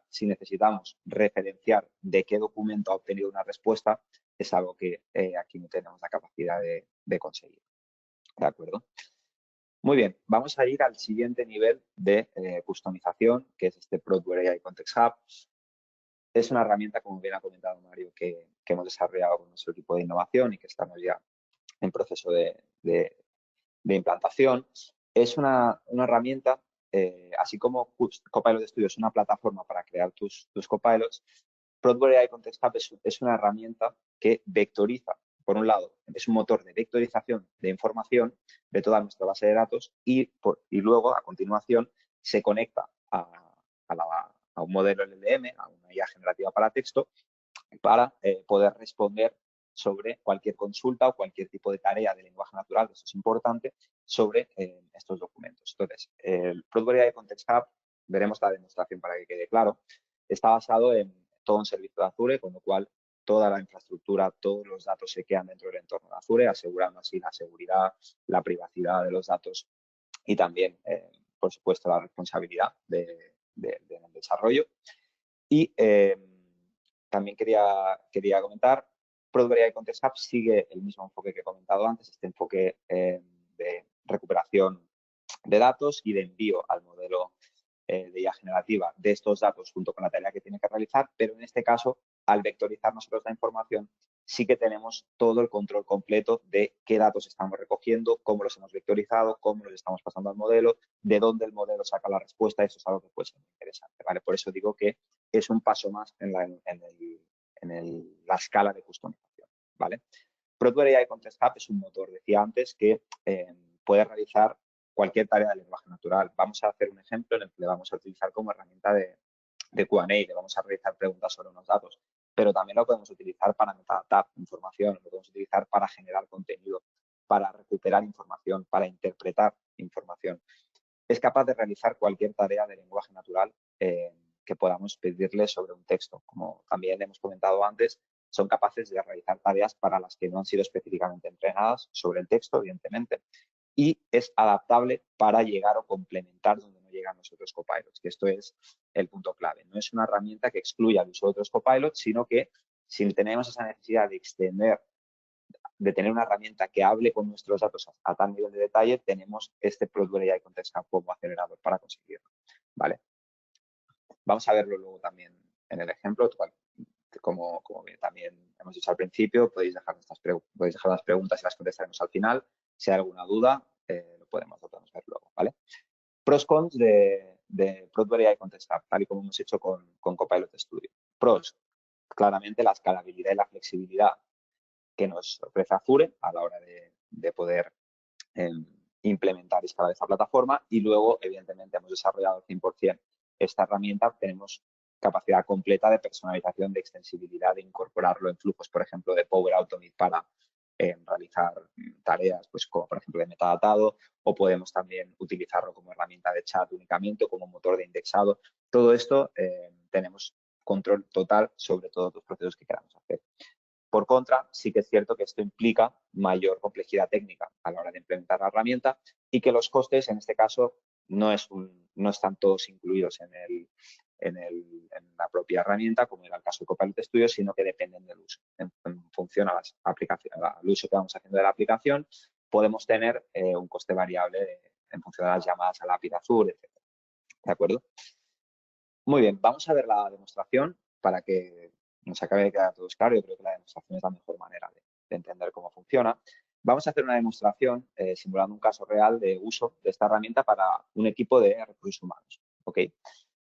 si necesitamos referenciar de qué documento ha obtenido una respuesta, es algo que aquí no tenemos la capacidad de conseguir. ¿De acuerdo? Muy bien, vamos a ir al siguiente nivel de customización, que es este Product AI Context Hub. Es una herramienta, como bien ha comentado Mario, que hemos desarrollado con nuestro equipo de innovación y que estamos ya en proceso de implantación. Es una herramienta, así como Copilot Studio es una plataforma para crear tus copilots, Product AI Context Hub es una herramienta que vectoriza, por un lado, es un motor de vectorización de información de toda nuestra base de datos y luego, a continuación, se conecta a un modelo LLM, a una IA generativa para texto, para poder responder sobre cualquier consulta o cualquier tipo de tarea de lenguaje natural, esto es importante, sobre estos documentos. Entonces, el Product AI Context Hub, veremos la demostración para que quede claro, está basado en todo un servicio de Azure, con lo cual toda la infraestructura, todos los datos se quedan dentro del entorno de Azure, asegurando así la seguridad, la privacidad de los datos y también, por supuesto, la responsabilidad del desarrollo. Y también quería comentar, Product AI Context Hub sigue el mismo enfoque que he comentado antes, este enfoque de recuperación de datos y de envío al modelo de IA generativa de estos datos junto con la tarea que tiene que realizar, pero en este caso, al vectorizar nosotros la información, sí que tenemos todo el control completo de qué datos estamos recogiendo, cómo los hemos vectorizado, cómo los estamos pasando al modelo, de dónde el modelo saca la respuesta. Eso es algo que puede ser muy interesante, ¿vale? Por eso digo que es un paso más en la escala de customización, ¿vale? Product AI Context Hub es un motor, decía antes, que puede realizar cualquier tarea de lenguaje natural. Vamos a hacer un ejemplo en el que le vamos a utilizar como herramienta de Q&A, le vamos a realizar preguntas sobre unos datos, pero también lo podemos utilizar para metadata información, lo podemos utilizar para generar contenido, para recuperar información, para interpretar información. Es capaz de realizar cualquier tarea de lenguaje natural que podamos pedirle sobre un texto. Como también hemos comentado antes, son capaces de realizar tareas para las que no han sido específicamente entrenadas sobre el texto, evidentemente, y es adaptable para llegar o complementar donde no llegan los otros copilots, que esto es el punto clave. No es una herramienta que excluya el uso de otros copilots, sino que si tenemos esa necesidad de extender, de tener una herramienta que hable con nuestros datos a tal nivel de detalle, tenemos este Product AI Context Hub como acelerador para conseguirlo, ¿vale? Vamos a verlo luego también en el ejemplo, como también hemos dicho al principio, podéis dejar las preguntas y las contestaremos al final. Si hay alguna duda, lo podemos ver luego, ¿vale? Pros, cons de Product AI Context Hub, tal y como hemos hecho con Copilot Studio. Pros, claramente la escalabilidad y la flexibilidad que nos ofrece Azure a la hora de poder implementar y escalar esta plataforma, y luego, evidentemente, hemos desarrollado al 100% esta herramienta. Tenemos capacidad completa de personalización, de extensibilidad, de incorporarlo en flujos, por ejemplo, de Power Automate para realizar tareas, pues como por ejemplo de metadatado, o podemos también utilizarlo como herramienta de chat únicamente o como motor de indexado. Todo esto tenemos control total sobre todos los procesos que queramos hacer. Por contra, sí que es cierto que esto implica mayor complejidad técnica a la hora de implementar la herramienta y que los costes, en este caso, no están todos incluidos en la propia herramienta, como era el caso de Copilot Studio, sino que dependen del uso. En función al uso que vamos haciendo de la aplicación, podemos tener un coste variable en función de las llamadas a la API de Azure, etc. ¿De acuerdo? Muy bien, vamos a ver la demostración para que nos acabe de quedar todo claro. Yo creo que la demostración es la mejor manera de entender cómo funciona. Vamos a hacer una demostración simulando un caso real de uso de esta herramienta para un equipo de recursos humanos. ¿Ok?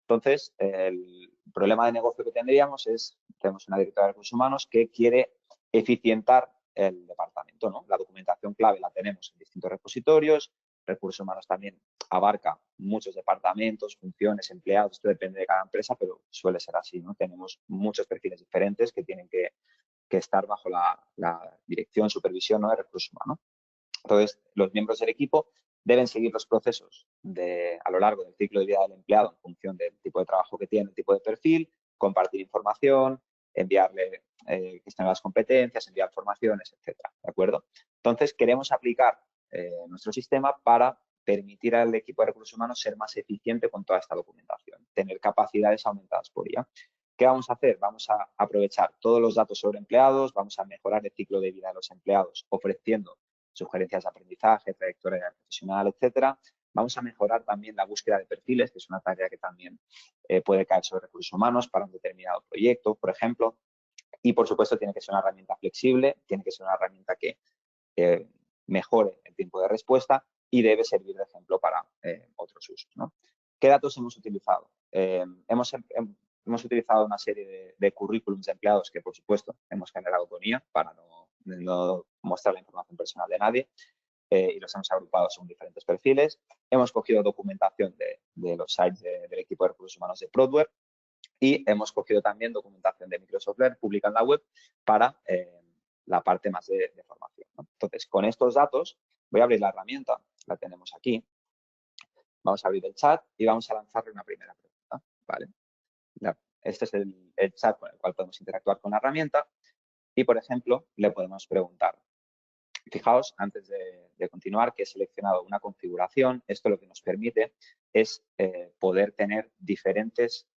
Entonces, el problema de negocio que tendríamos es, tenemos una directora de recursos humanos que quiere eficientar el departamento, ¿no? La documentación clave la tenemos en distintos repositorios, recursos humanos también abarca muchos departamentos, funciones, empleados, esto depende de cada empresa, pero suele ser así, ¿no? Tenemos muchos perfiles diferentes que tienen que estar bajo la dirección, supervisión, ¿no?, de recursos humanos. Entonces, los miembros del equipo deben seguir los procesos a lo largo del ciclo de vida del empleado en función del tipo de trabajo que tiene, el tipo de perfil, compartir información, enviarle gestionar las competencias, enviar formaciones, etcétera. ¿De acuerdo? Entonces, queremos aplicar nuestro sistema para permitir al equipo de recursos humanos ser más eficiente con toda esta documentación, tener capacidades aumentadas por IA. ¿Qué vamos a hacer? Vamos a aprovechar todos los datos sobre empleados, vamos a mejorar el ciclo de vida de los empleados ofreciendo sugerencias de aprendizaje, trayectoria profesional, etcétera. Vamos a mejorar también la búsqueda de perfiles, que es una tarea que también puede caer sobre recursos humanos para un determinado proyecto, por ejemplo. Y, por supuesto, tiene que ser una herramienta flexible, tiene que ser una herramienta que mejore el tiempo de respuesta y debe servir de ejemplo para otros usos, ¿no? ¿Qué datos hemos utilizado? Hemos utilizado una serie de currículums de empleados que, por supuesto, hemos generado con IA para no mostrar la información personal de nadie y los hemos agrupado según diferentes perfiles. Hemos cogido documentación de los sites del equipo de recursos humanos de Prodware y hemos cogido también documentación de Microsoft Learn publicada en la web para la parte más de formación, ¿no? Entonces, con estos datos voy a abrir la herramienta, la tenemos aquí. Vamos a abrir el chat y vamos a lanzarle una primera pregunta, ¿vale? Este es el chat con el cual podemos interactuar con la herramienta y, por ejemplo, le podemos preguntar. Fijaos, antes de continuar, que he seleccionado una configuración. Esto lo que nos permite es poder tener diferentes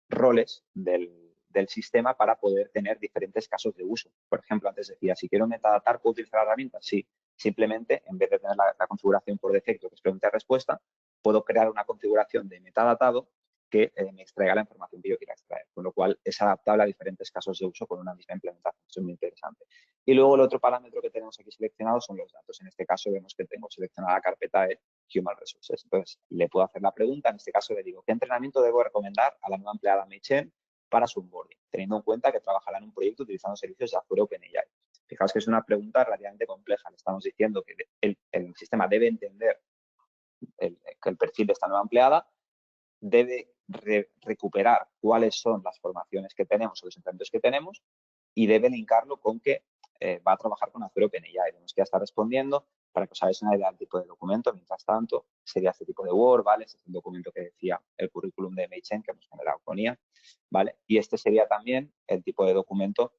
roles del sistema para poder tener diferentes casos de uso. Por ejemplo, antes decía, si quiero metadatar, ¿puedo utilizar la herramienta? Sí. Simplemente, en vez de tener la configuración por defecto, que es pregunta-respuesta, puedo crear una configuración de metadatado que me extraiga la información que yo quiera extraer, con lo cual es adaptable a diferentes casos de uso con una misma implementación. Eso es muy interesante. Y luego el otro parámetro que tenemos aquí seleccionado son los datos. En este caso vemos que tengo seleccionada la carpeta de Human Resources. Entonces, le puedo hacer la pregunta. En este caso le digo, ¿qué entrenamiento debo recomendar a la nueva empleada MailChimp para su onboarding? Teniendo en cuenta que trabajará en un proyecto utilizando servicios de Azure OpenAI. Fijaos que es una pregunta relativamente compleja. Le estamos diciendo que el sistema debe entender que el perfil de esta nueva empleada, debe recuperar cuáles son las formaciones que tenemos o los entrenamientos que tenemos y debe linkarlo con que va a trabajar con Azure OpenAI. Vemos que ya está respondiendo. Para que os hagáis una idea del tipo de documento, mientras tanto, sería este tipo de Word, ¿vale? Este es el documento que decía el currículum de MailChimp que hemos generado con IA, ¿vale? Y este sería también el tipo de documento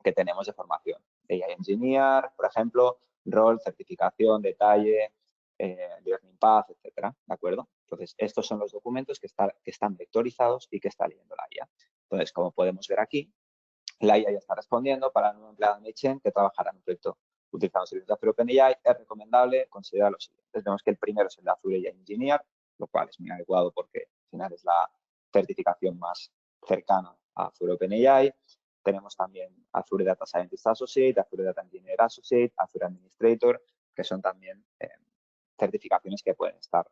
que tenemos de formación. AI Engineer, por ejemplo, rol, certificación, detalle, learning path, etcétera, ¿de acuerdo? Entonces, estos son los documentos que están vectorizados y que está leyendo la IA. Entonces, como podemos ver aquí, la IA ya está respondiendo para un empleado de MailChimp que trabajará en un proyecto utilizando servicios de Azure OpenAI. Es recomendable considerar los siguientes. Vemos que el primero es el de Azure AI Engineer, lo cual es muy adecuado porque al final es la certificación más cercana a Azure OpenAI. Tenemos también Azure Data Scientist Associate, Azure Data Engineer Associate, Azure Administrator, que son también certificaciones que pueden estar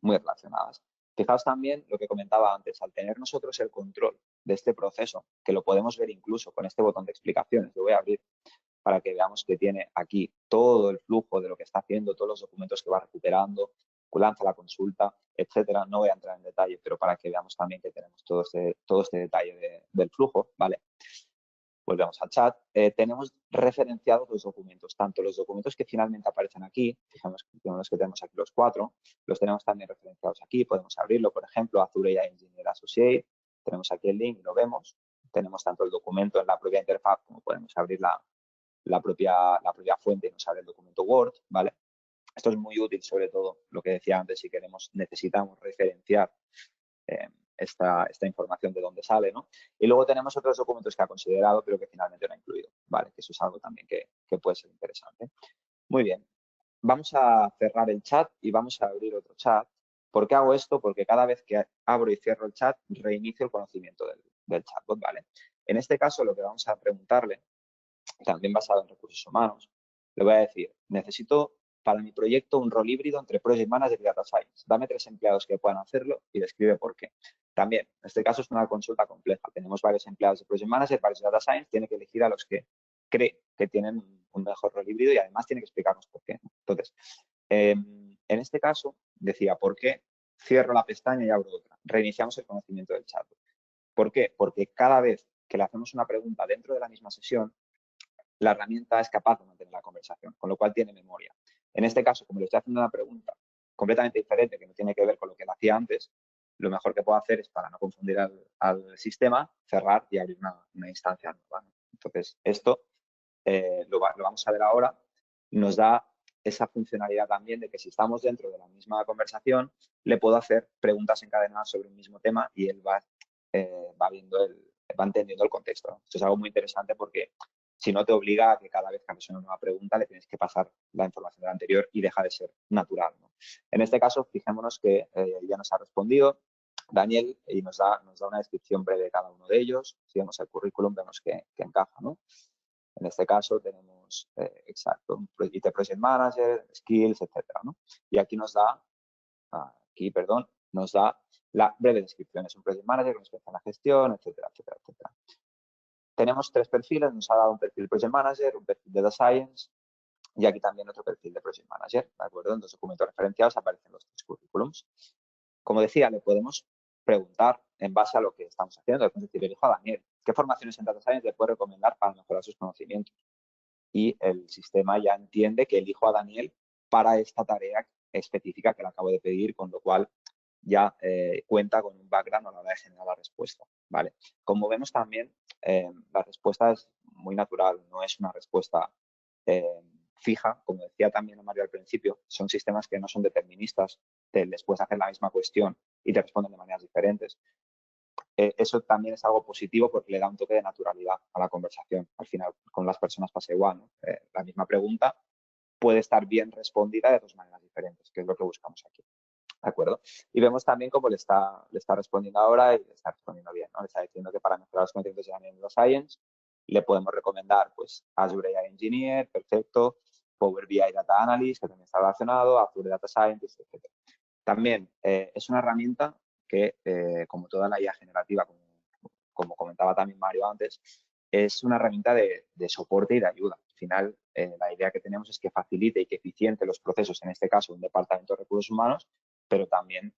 muy relacionadas. Fijaos también lo que comentaba antes, al tener nosotros el control de este proceso, que lo podemos ver incluso con este botón de explicaciones, lo voy a abrir para que veamos que tiene aquí todo el flujo de lo que está haciendo, todos los documentos que va recuperando, lanza la consulta, etcétera. No voy a entrar en detalle, pero para que veamos también que tenemos todo este detalle del flujo, ¿vale? Volvemos al chat. Tenemos referenciados los documentos, tanto los documentos que finalmente aparecen aquí, fijemos que tenemos aquí los 4, los tenemos también referenciados aquí, podemos abrirlo, por ejemplo, Azureya Engineer Associate, tenemos aquí el link y lo vemos, tenemos tanto el documento en la propia interfaz como podemos abrir la propia fuente y nos abre el documento Word, ¿vale? Esto es muy útil, sobre todo, lo que decía antes, si necesitamos referenciar esta información de dónde sale, ¿no? Y luego tenemos otros documentos que ha considerado, pero que finalmente no ha incluido, ¿vale? Que eso es algo también que puede ser interesante. Muy bien. Vamos a cerrar el chat y vamos a abrir otro chat. ¿Por qué hago esto? Porque cada vez que abro y cierro el chat, reinicio el conocimiento del chatbot, ¿vale? En este caso, lo que vamos a preguntarle, también basado en recursos humanos, le voy a decir, necesito para mi proyecto un rol híbrido entre Project Manager y Data Science. Dame 3 empleados que puedan hacerlo y describe por qué. También, en este caso es una consulta compleja. Tenemos varios empleados de Project Manager, varios de Data Science, tiene que elegir a los que cree que tienen un mejor rol híbrido y además tiene que explicarnos por qué. Entonces, en este caso, decía, ¿por qué? Cierro la pestaña y abro otra. Reiniciamos el conocimiento del chat. ¿Por qué? Porque cada vez que le hacemos una pregunta dentro de la misma sesión, la herramienta es capaz de mantener la conversación, con lo cual tiene memoria. En este caso, como le estoy haciendo una pregunta completamente diferente que no tiene que ver con lo que él hacía antes, lo mejor que puedo hacer es, para no confundir al sistema, cerrar y abrir una instancia nueva, ¿no? Entonces, esto lo vamos a ver ahora, nos da esa funcionalidad también de que si estamos dentro de la misma conversación, le puedo hacer preguntas encadenadas sobre un mismo tema y él va entendiendo el contexto, ¿no? Esto es algo muy interesante porque si no te obliga a que cada vez que haces una nueva pregunta le tienes que pasar la información de la anterior y deja de ser natural, ¿no? En este caso, fijémonos que ya nos ha respondido Daniel y nos da una descripción breve de cada uno de ellos. Si vemos el currículum, vemos que encaja, ¿no? En este caso tenemos, exacto, un Project Manager, Skills, etcétera, ¿no? Y aquí nos da la breve descripción. Es un Project Manager con experiencia en la gestión, etcétera, etcétera, etcétera. Tenemos 3 perfiles, nos ha dado un perfil Project Manager, un perfil de Data Science y aquí también otro perfil de Project Manager, ¿de acuerdo? En los documentos referenciados aparecen los 3 currículums. Como decía, le podemos preguntar en base a lo que estamos haciendo. Le podemos decir, elijo a Daniel, ¿qué formaciones en Data Science le puede recomendar para mejorar sus conocimientos? Y el sistema ya entiende que elijo a Daniel para esta tarea específica que le acabo de pedir, con lo cual ya cuenta con un background a la hora de generar la respuesta, ¿vale? Como vemos también, la respuesta es muy natural, no es una respuesta fija, como decía también Mario al principio, son sistemas que no son deterministas, les puedes hacer la misma cuestión y te responden de maneras diferentes. Eso también es algo positivo porque le da un toque de naturalidad a la conversación. Al final, con las personas pasa igual, ¿no? La misma pregunta puede estar bien respondida de 2 maneras diferentes, que es lo que buscamos aquí. ¿De acuerdo? Y vemos también cómo le está respondiendo ahora y le está respondiendo bien, ¿no? Le está diciendo que para mejorar los conocimientos de Data Science le podemos recomendar, pues, Azure AI Engineer, perfecto, Power BI Data Analyst, que también está relacionado, Azure Data Scientist, etc. También es una herramienta que, como toda la IA generativa, como comentaba también Mario antes, es una herramienta de soporte y de ayuda. Al final, la idea que tenemos es que facilite y que eficiente los procesos, en este caso un departamento de recursos humanos, pero también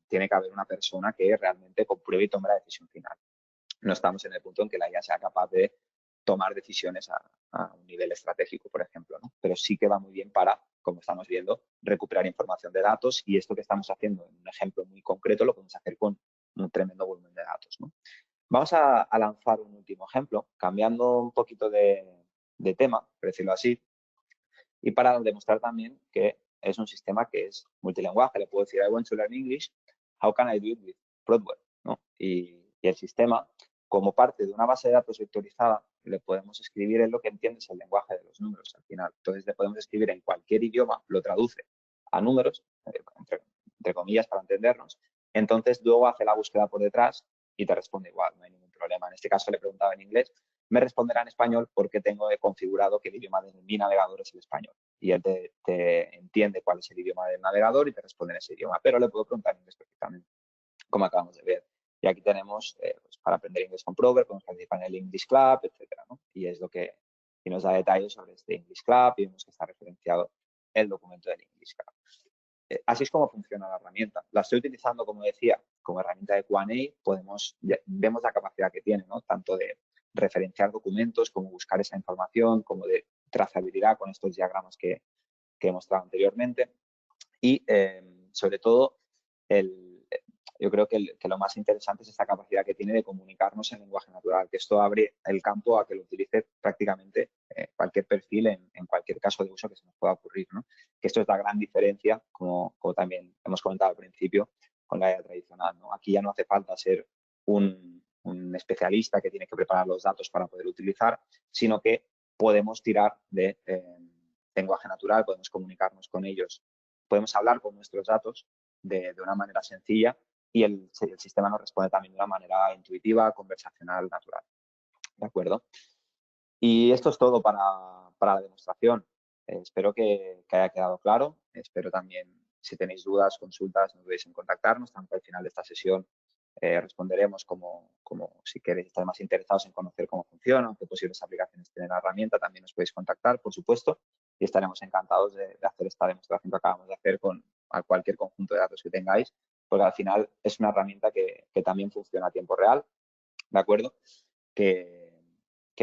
tiene que haber una persona que realmente compruebe y tome la decisión final. No estamos en el punto en que la IA sea capaz de tomar decisiones a un nivel estratégico, por ejemplo, ¿no? Pero sí que va muy bien para, como estamos viendo, recuperar información de datos y esto que estamos haciendo en un ejemplo muy concreto lo podemos hacer con un tremendo volumen de datos, ¿no? Vamos a lanzar un último ejemplo, cambiando un poquito de tema, por decirlo así, y para demostrar también que es un sistema que es multilingüe. Le puedo decir, I want to learn English, how can I do it with Broadway? ¿No? Y el sistema, como parte de una base de datos vectorizada, le podemos escribir en lo que entiende es el lenguaje de los números al final. Entonces, le podemos escribir en cualquier idioma, lo traduce a números, entre comillas, para entendernos. Entonces, luego hace la búsqueda por detrás y te responde igual, no hay ningún problema. En este caso, le preguntaba en inglés, me responderá en español porque tengo configurado que el idioma de mi navegador es el español. Y él te entiende cuál es el idioma del navegador y te responde en ese idioma. Pero le puedo preguntar en inglés perfectamente, como acabamos de ver. Y aquí tenemos, pues, para aprender inglés con Prover, podemos participar en el English Club, etcétera, ¿no? Y es lo que y nos da detalles sobre este English Club y vemos que está referenciado el documento del English Club. Así es como funciona la herramienta. La estoy utilizando, como decía, como herramienta de Q&A. Vemos la capacidad que tiene, ¿no? Tanto de referenciar documentos, cómo buscar esa información, cómo de trazabilidad con estos diagramas que he mostrado anteriormente. Y sobre todo, yo creo que lo más interesante es esta capacidad que tiene de comunicarnos en lenguaje natural, que esto abre el campo a que lo utilice prácticamente cualquier perfil en cualquier caso de uso que se nos pueda ocurrir, ¿no? Que esto es la gran diferencia, como también hemos comentado al principio, con la IA tradicional, ¿no? Aquí ya no hace falta ser un especialista que tiene que preparar los datos para poder utilizar, sino que podemos tirar de lenguaje natural, podemos comunicarnos con ellos, podemos hablar con nuestros datos de una manera sencilla y el sistema nos responde también de una manera intuitiva, conversacional, natural. ¿De acuerdo? Y esto es todo para la demostración. Espero que haya quedado claro. Espero también, si tenéis dudas, consultas, no dudéis en contactarnos. Tanto al final de esta sesión responderemos como si queréis estar más interesados en conocer cómo funciona, qué posibles aplicaciones tiene la herramienta, también nos podéis contactar, por supuesto, y estaremos encantados de hacer esta demostración que acabamos de hacer con cualquier conjunto de datos que tengáis, porque al final es una herramienta que también funciona a tiempo real, ¿de acuerdo? Que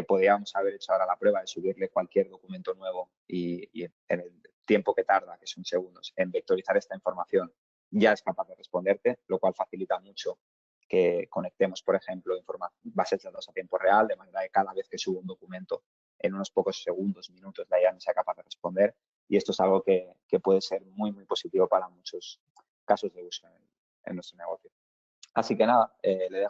podríamos haber hecho ahora la prueba de subirle cualquier documento nuevo y en el tiempo que tarda, que son segundos, en vectorizar esta información, ya es capaz de responderte, lo cual facilita mucho que conectemos, por ejemplo, bases de datos a tiempo real, de manera que cada vez que subo un documento en unos pocos segundos, minutos, la IA me sea capaz de responder. Y esto es algo que puede ser muy, muy positivo para muchos casos de uso en nuestro negocio. Así que nada, le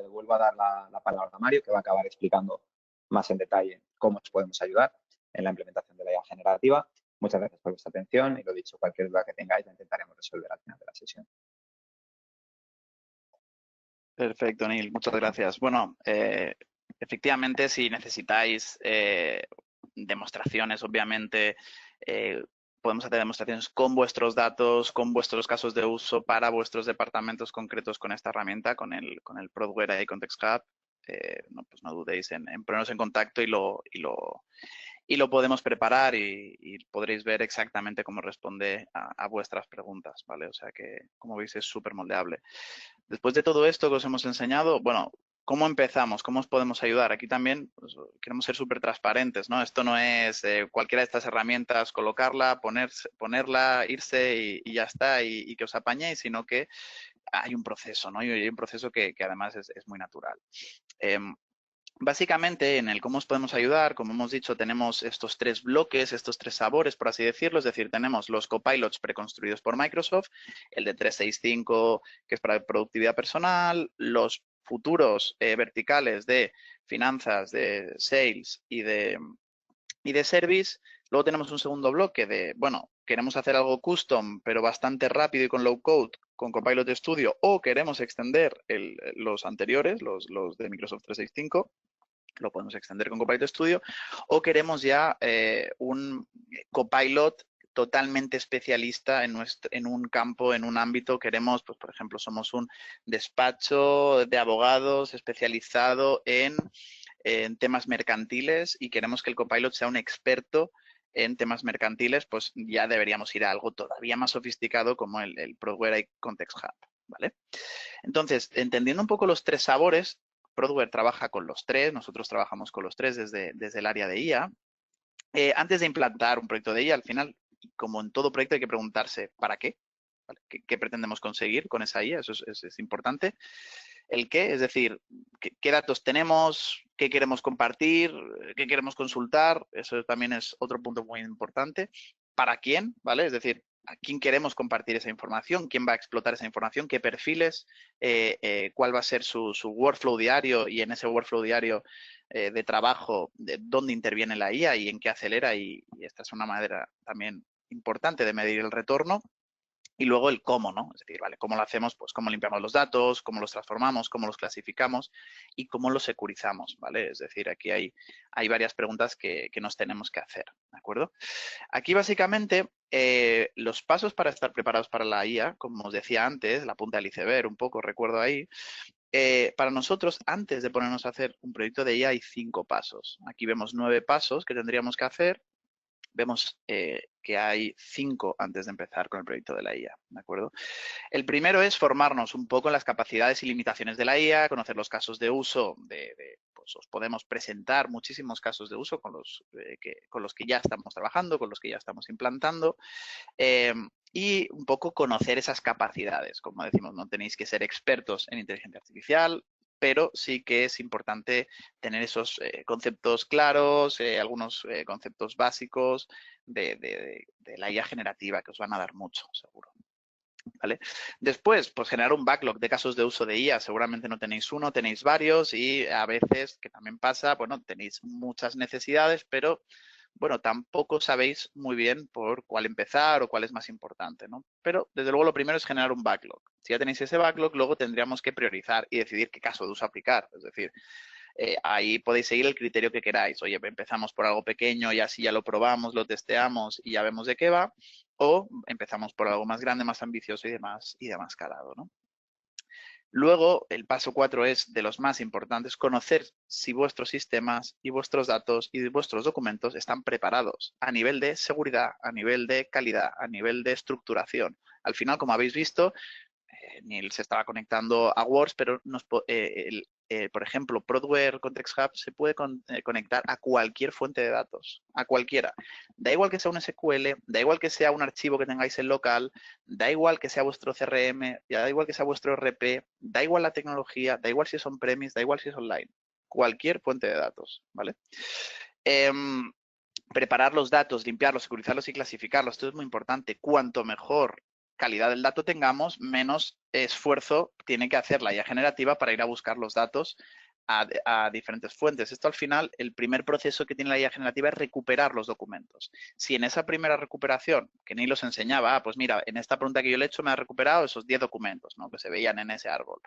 vuelvo a dar la palabra a Mario, que va a acabar explicando más en detalle cómo os podemos ayudar en la implementación de la IA generativa. Muchas gracias por vuestra atención y lo dicho, cualquier duda que tengáis la intentaremos resolver al final de la sesión. Perfecto, Neil, muchas gracias. Bueno, efectivamente, si necesitáis demostraciones, obviamente, podemos hacer demostraciones con vuestros datos, con vuestros casos de uso para vuestros departamentos concretos con esta herramienta, con el Prodware AI Context Hub. Pues no dudéis en ponernos en contacto y lo podemos preparar y podréis ver exactamente cómo responde a vuestras preguntas, ¿vale? O sea que, como veis, es súper moldeable. Después de todo esto que os hemos enseñado, bueno, ¿cómo empezamos? ¿Cómo os podemos ayudar? Aquí también pues, queremos ser súper transparentes, ¿no? Esto no es cualquiera de estas herramientas, colocarla, ponerla, irse y ya está, y que os apañéis, sino que hay un proceso, ¿no? Y hay un proceso que además es muy natural. Básicamente, en el cómo os podemos ayudar, como hemos dicho, tenemos estos tres bloques, estos tres sabores, por así decirlo. Es decir, tenemos los copilots preconstruidos por Microsoft, el de 365, que es para productividad personal, los futuros verticales de finanzas, de sales y de service. Luego tenemos un segundo bloque de, bueno, queremos hacer algo custom, pero bastante rápido y con low code, con Copilot Studio, o queremos extender los anteriores, los de Microsoft 365. Lo podemos extender con Copilot Studio, o queremos ya un Copilot totalmente especialista en un campo, en un ámbito. Queremos, pues, por ejemplo, somos un despacho de abogados especializado en temas mercantiles y queremos que el Copilot sea un experto en temas mercantiles, pues ya deberíamos ir a algo todavía más sofisticado como el Prodware AI Context Hub, ¿vale? Entonces, entendiendo un poco los tres sabores, Prodware trabaja con los tres, nosotros trabajamos con los tres desde el área de IA. Antes de implantar un proyecto de IA, al final, como en todo proyecto, hay que preguntarse ¿para qué? ¿Vale? ¿Qué pretendemos conseguir con esa IA? Eso es importante. El qué, es decir, qué datos tenemos, qué queremos compartir, qué queremos consultar. Eso también es otro punto muy importante. ¿Para quién? ¿Vale? Es decir, a quién queremos compartir esa información, quién va a explotar esa información, qué perfiles, cuál va a ser su workflow diario y en ese workflow diario de trabajo, dónde interviene la IA y en qué acelera. Y esta es una manera también importante de medir el retorno. Y luego el cómo, ¿no? Es decir, vale, ¿cómo lo hacemos? Pues cómo limpiamos los datos, cómo los transformamos, cómo los clasificamos y cómo los securizamos, ¿vale? Es decir, aquí hay varias preguntas que nos tenemos que hacer, ¿de acuerdo? Aquí básicamente los pasos para estar preparados para la IA, como os decía antes, la punta del iceberg un poco, recuerdo ahí, para nosotros, antes de ponernos a hacer un proyecto de IA hay 5 pasos. Aquí vemos 9 pasos que tendríamos que hacer. Vemos que hay 5 antes de empezar con el proyecto de la IA, ¿de acuerdo? El primero es formarnos un poco en las capacidades y limitaciones de la IA, conocer los casos de uso os podemos presentar muchísimos casos de uso con los que ya estamos trabajando, con los que ya estamos implantando. Y un poco conocer esas capacidades. Como decimos, no tenéis que ser expertos en inteligencia artificial, pero sí que es importante tener esos conceptos claros, algunos conceptos básicos de la IA generativa, que os van a dar mucho, seguro. ¿Vale? Después, pues generar un backlog de casos de uso de IA. Seguramente no tenéis uno, tenéis varios y a veces, que también pasa, bueno, tenéis muchas necesidades, pero bueno, tampoco sabéis muy bien por cuál empezar o cuál es más importante, ¿no? Pero, desde luego, lo primero es generar un backlog. Si ya tenéis ese backlog, luego tendríamos que priorizar y decidir qué caso de uso aplicar. Es decir, ahí podéis seguir el criterio que queráis. Oye, empezamos por algo pequeño y así ya lo probamos, lo testeamos y ya vemos de qué va. O empezamos por algo más grande, más ambicioso y de más calado, ¿no? Luego, el paso 4 es de los más importantes, conocer si vuestros sistemas y vuestros datos y vuestros documentos están preparados a nivel de seguridad, a nivel de calidad, a nivel de estructuración. Al final, como habéis visto, Neil se estaba conectando a Words, pero por ejemplo, Prodware Context Hub se puede conectar a cualquier fuente de datos, a cualquiera. Da igual que sea un SQL, da igual que sea un archivo que tengáis en local, da igual que sea vuestro CRM, da igual que sea vuestro RP, da igual la tecnología, da igual si es on-premise, da igual si es online. Cualquier fuente de datos, ¿vale? Preparar los datos, limpiarlos, securizarlos y clasificarlos. Esto es muy importante. Cuanto mejor calidad del dato tengamos, menos esfuerzo tiene que hacer la IA generativa para ir a buscar los datos a diferentes fuentes. Esto al final, el primer proceso que tiene la IA generativa es recuperar los documentos. Si en esa primera recuperación, que ni los enseñaba, pues mira, en esta pregunta que yo le he hecho me ha recuperado esos 10 documentos, ¿no?, que se veían en ese árbol.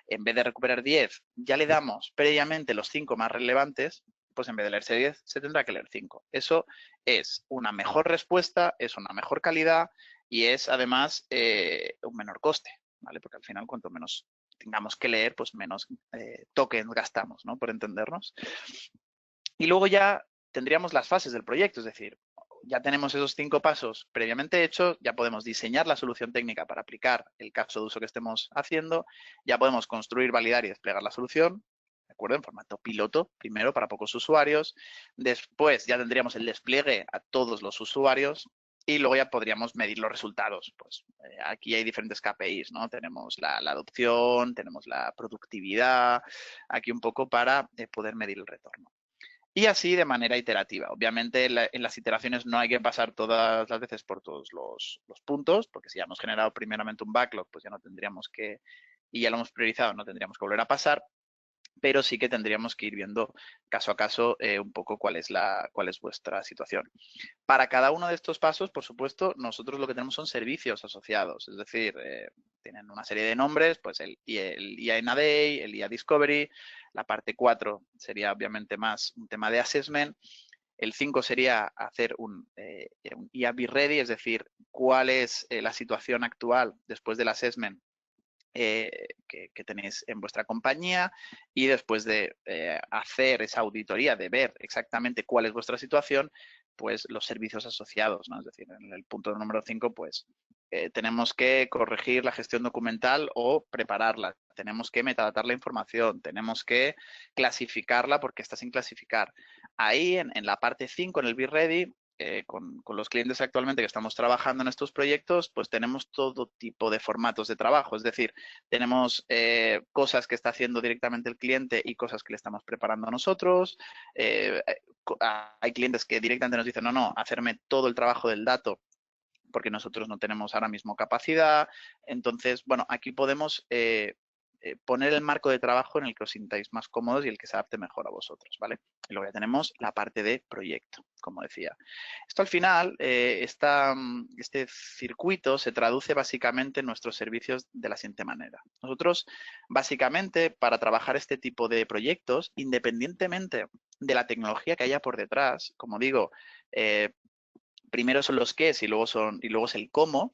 En vez de recuperar 10, ya le damos previamente los 5 más relevantes, pues en vez de leerse 10, se tendrá que leer 5. Eso es una mejor respuesta, es una mejor calidad y es además un menor coste, ¿vale? Porque al final, cuanto menos tengamos que leer, pues menos tokens gastamos, ¿no?, por entendernos. Y luego ya tendríamos las fases del proyecto, es decir, ya tenemos esos 5 pasos previamente hechos, ya podemos diseñar la solución técnica para aplicar el caso de uso que estemos haciendo, ya podemos construir, validar y desplegar la solución, ¿de acuerdo? En formato piloto, primero para pocos usuarios, después ya tendríamos el despliegue a todos los usuarios y luego ya podríamos medir los resultados. Pues aquí hay diferentes KPIs, ¿no? Tenemos la adopción, tenemos la productividad, aquí un poco para poder medir el retorno. Y así de manera iterativa. Obviamente en las iteraciones no hay que pasar todas las veces por todos los puntos, porque si ya hemos generado primeramente un backlog, pues ya no tendríamos que, y ya lo hemos priorizado, no tendríamos que volver a pasar, pero sí que tendríamos que ir viendo caso a caso un poco cuál es vuestra situación. Para cada uno de estos pasos, por supuesto, nosotros lo que tenemos son servicios asociados, es decir, tienen una serie de nombres, pues el IA in a Day, el IA Discovery, la parte 4 sería obviamente más un tema de assessment, el 5 sería hacer un IA Be Ready, es decir, cuál es la situación actual después del assessment que tenéis en vuestra compañía y después de hacer esa auditoría, de ver exactamente cuál es vuestra situación, pues los servicios asociados, ¿no? Es decir, en el punto número 5, pues tenemos que corregir la gestión documental o prepararla, tenemos que metadatar la información, tenemos que clasificarla porque está sin clasificar. Ahí en la parte 5, en el Be Ready, con los clientes actualmente que estamos trabajando en estos proyectos, pues tenemos todo tipo de formatos de trabajo. Es decir, tenemos cosas que está haciendo directamente el cliente y cosas que le estamos preparando nosotros. Hay clientes que directamente nos dicen, no, hacerme todo el trabajo del dato porque nosotros no tenemos ahora mismo capacidad. Entonces, bueno, aquí podemos poner el marco de trabajo en el que os sintáis más cómodos y el que se adapte mejor a vosotros, ¿vale? Y luego ya tenemos la parte de proyecto, como decía. Esto al final, este circuito se traduce básicamente en nuestros servicios de la siguiente manera. Nosotros, básicamente, para trabajar este tipo de proyectos, independientemente de la tecnología que haya por detrás, como digo, primero son los qués y luego es el cómo.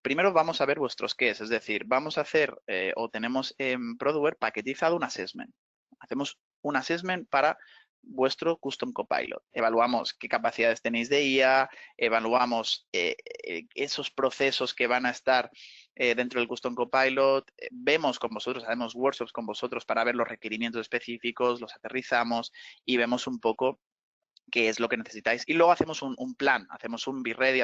Primero vamos a ver vuestros qués, es decir, vamos a hacer o tenemos en Prodware paquetizado un assessment. Hacemos un assessment para vuestro Custom Copilot. Evaluamos qué capacidades tenéis de IA, evaluamos esos procesos que van a estar dentro del Custom Copilot, vemos con vosotros, hacemos workshops con vosotros para ver los requerimientos específicos, los aterrizamos y vemos un poco qué es lo que necesitáis. Y luego hacemos un plan, hacemos un be ready,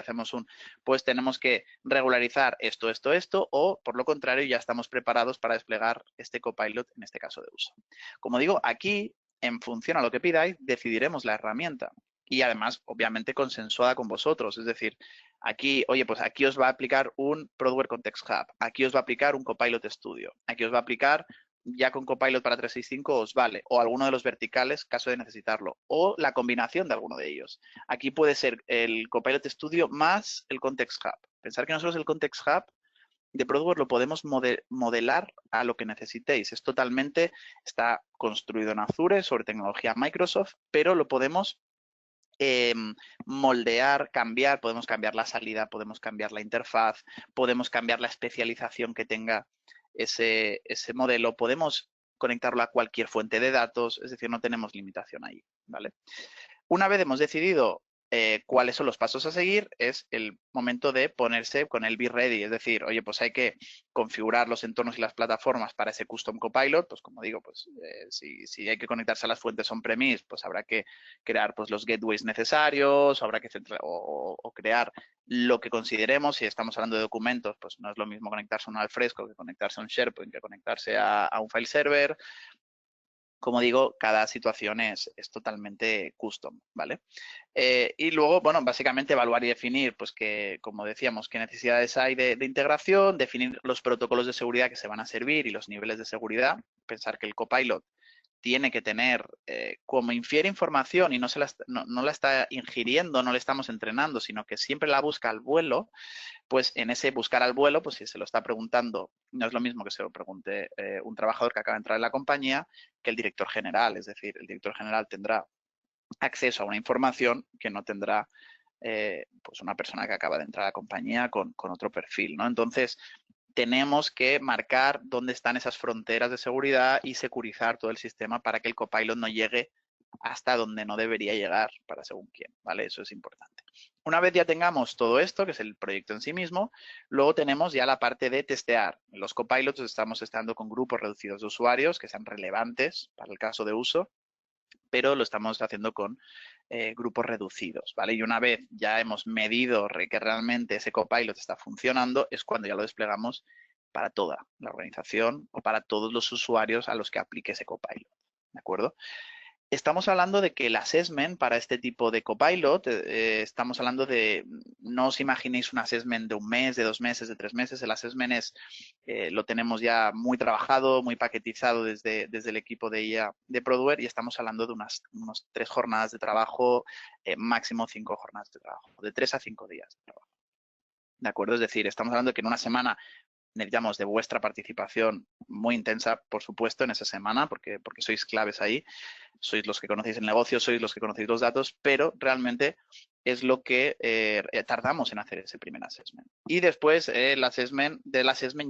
pues tenemos que regularizar esto, o por lo contrario ya estamos preparados para desplegar este copilot, en este caso de uso. Como digo, aquí, en función a lo que pidáis, decidiremos la herramienta y además, obviamente, consensuada con vosotros. Es decir, aquí, oye, pues aquí os va a aplicar un Prodware Context Hub, aquí os va a aplicar un Copilot Studio, aquí os va a aplicar ya con Copilot para 365 os vale, o alguno de los verticales, caso de necesitarlo, o la combinación de alguno de ellos. Aquí puede ser el Copilot Studio más el Context Hub. Pensar que nosotros el Context Hub de Prodware lo podemos modelar a lo que necesitéis. Es totalmente, está construido en Azure sobre tecnología Microsoft, pero lo podemos moldear, cambiar, podemos cambiar la salida, podemos cambiar la interfaz, podemos cambiar la especialización que tenga ese modelo, podemos conectarlo a cualquier fuente de datos, es decir, no tenemos limitación ahí, ¿vale? Una vez hemos decidido cuáles son los pasos a seguir, es el momento de ponerse con el be ready, es decir, oye, pues hay que configurar los entornos y las plataformas para ese custom copilot, pues como digo, pues si hay que conectarse a las fuentes on-premise, pues habrá que crear pues los gateways necesarios, habrá que o crear lo que consideremos. Si estamos hablando de documentos, pues no es lo mismo conectarse a un Alfresco que conectarse a un SharePoint, que conectarse a un file server. Como digo, cada situación es totalmente custom, ¿vale? Y luego, bueno, básicamente evaluar y definir, pues que, como decíamos, qué necesidades hay de integración, definir los protocolos de seguridad que se van a servir y los niveles de seguridad. Pensar que el copilot tiene que tener, como infiere información y no la está ingiriendo, no le estamos entrenando, sino que siempre la busca al vuelo, pues en ese buscar al vuelo, pues si se lo está preguntando, no es lo mismo que se lo pregunte un trabajador que acaba de entrar en la compañía que el director general. Es decir, el director general tendrá acceso a una información que no tendrá pues una persona que acaba de entrar a la compañía con otro perfil, ¿no? Entonces, tenemos que marcar dónde están esas fronteras de seguridad y securizar todo el sistema para que el copilot no llegue hasta donde no debería llegar para según quién, ¿vale? Eso es importante. Una vez ya tengamos todo esto, que es el proyecto en sí mismo, luego tenemos ya la parte de testear. En los copilots estamos estando con grupos reducidos de usuarios que sean relevantes para el caso de uso, pero lo estamos haciendo con grupos reducidos, ¿vale? Y una vez ya hemos medido que realmente ese copilot está funcionando, es cuando ya lo desplegamos para toda la organización o para todos los usuarios a los que aplique ese copilot, ¿de acuerdo? Estamos hablando de que el assessment para este tipo de copilot, estamos hablando de, no os imaginéis un assessment de un mes, de 2 meses, de 3 meses. El assessment lo tenemos ya muy trabajado, muy paquetizado desde el equipo de IA de Prodware y estamos hablando de unos 3 jornadas de trabajo, máximo 5 jornadas de trabajo, de 3 a 5 días de trabajo. ¿De acuerdo? Es decir, estamos hablando de que en una semana necesitamos de vuestra participación muy intensa, por supuesto, en esa semana, porque sois claves ahí, sois los que conocéis el negocio, sois los que conocéis los datos, pero realmente es lo que tardamos en hacer ese primer assessment. Y después del assessment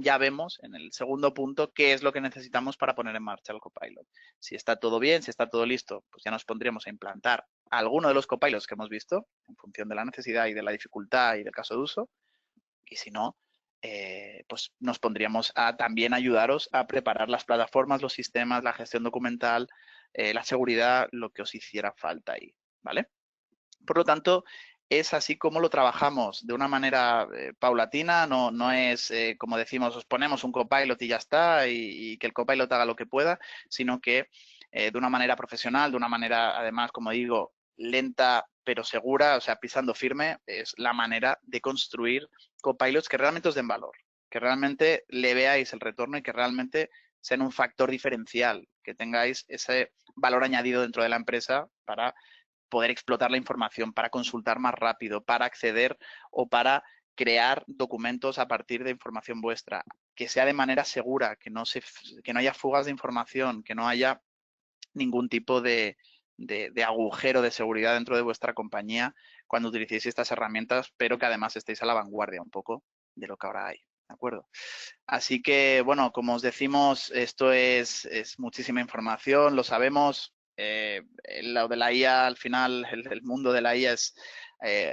ya vemos en el segundo punto qué es lo que necesitamos para poner en marcha el copilot. Si está todo bien, si está todo listo, pues ya nos pondríamos a implantar alguno de los copilots que hemos visto en función de la necesidad y de la dificultad y del caso de uso. Y si no, pues nos pondríamos a también ayudaros a preparar las plataformas, los sistemas, la gestión documental, la seguridad, lo que os hiciera falta ahí, ¿vale? Por lo tanto, es así como lo trabajamos, de una manera paulatina, no es, como decimos, os ponemos un copilot y ya está, y que el copilot haga lo que pueda, sino que de una manera profesional, de una manera, además, como digo, lenta pero segura, o sea, pisando firme, es la manera de construir copilots que realmente os den valor, que realmente le veáis el retorno y que realmente sean un factor diferencial, que tengáis ese valor añadido dentro de la empresa para poder explotar la información, para consultar más rápido, para acceder o para crear documentos a partir de información vuestra, que sea de manera segura, que no haya fugas de información, que no haya ningún tipo de agujero de seguridad dentro de vuestra compañía cuando utilicéis estas herramientas, pero que además estéis a la vanguardia un poco de lo que ahora hay, ¿de acuerdo? Así que, bueno, como os decimos, esto es muchísima información, lo sabemos, lo de la IA, al final, el mundo de la IA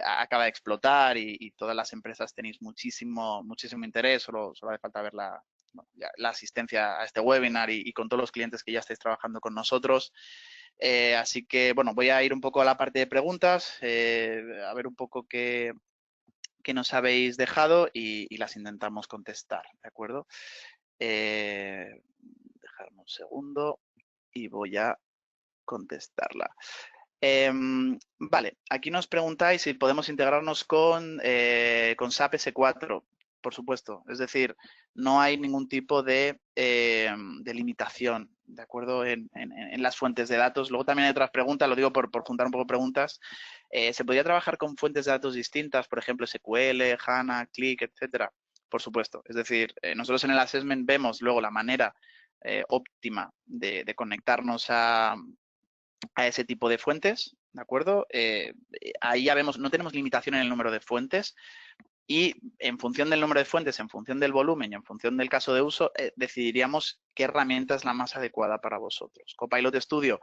acaba de explotar y todas las empresas tenéis muchísimo interés, solo hace falta ver la asistencia a este webinar y con todos los clientes que ya estáis trabajando con nosotros. Así que, bueno, voy a ir un poco a la parte de preguntas, a ver un poco qué nos habéis dejado y las intentamos contestar, ¿de acuerdo? Dejadme un segundo y voy a contestarla. Vale, aquí nos preguntáis si podemos integrarnos con SAP S4, por supuesto. Es decir, no hay ningún tipo de limitación, ¿de acuerdo? En las fuentes de datos. Luego también hay otras preguntas, lo digo por juntar un poco preguntas. ¿Se podría trabajar con fuentes de datos distintas, por ejemplo, SQL, HANA, Click, etcétera? Por supuesto. Es decir, nosotros en el assessment vemos luego la manera óptima de conectarnos a ese tipo de fuentes, ¿de acuerdo? Ahí ya vemos, no tenemos limitación en el número de fuentes y en función del número de fuentes, en función del volumen y en función del caso de uso, decidiríamos qué herramienta es la más adecuada para vosotros. Copilot Studio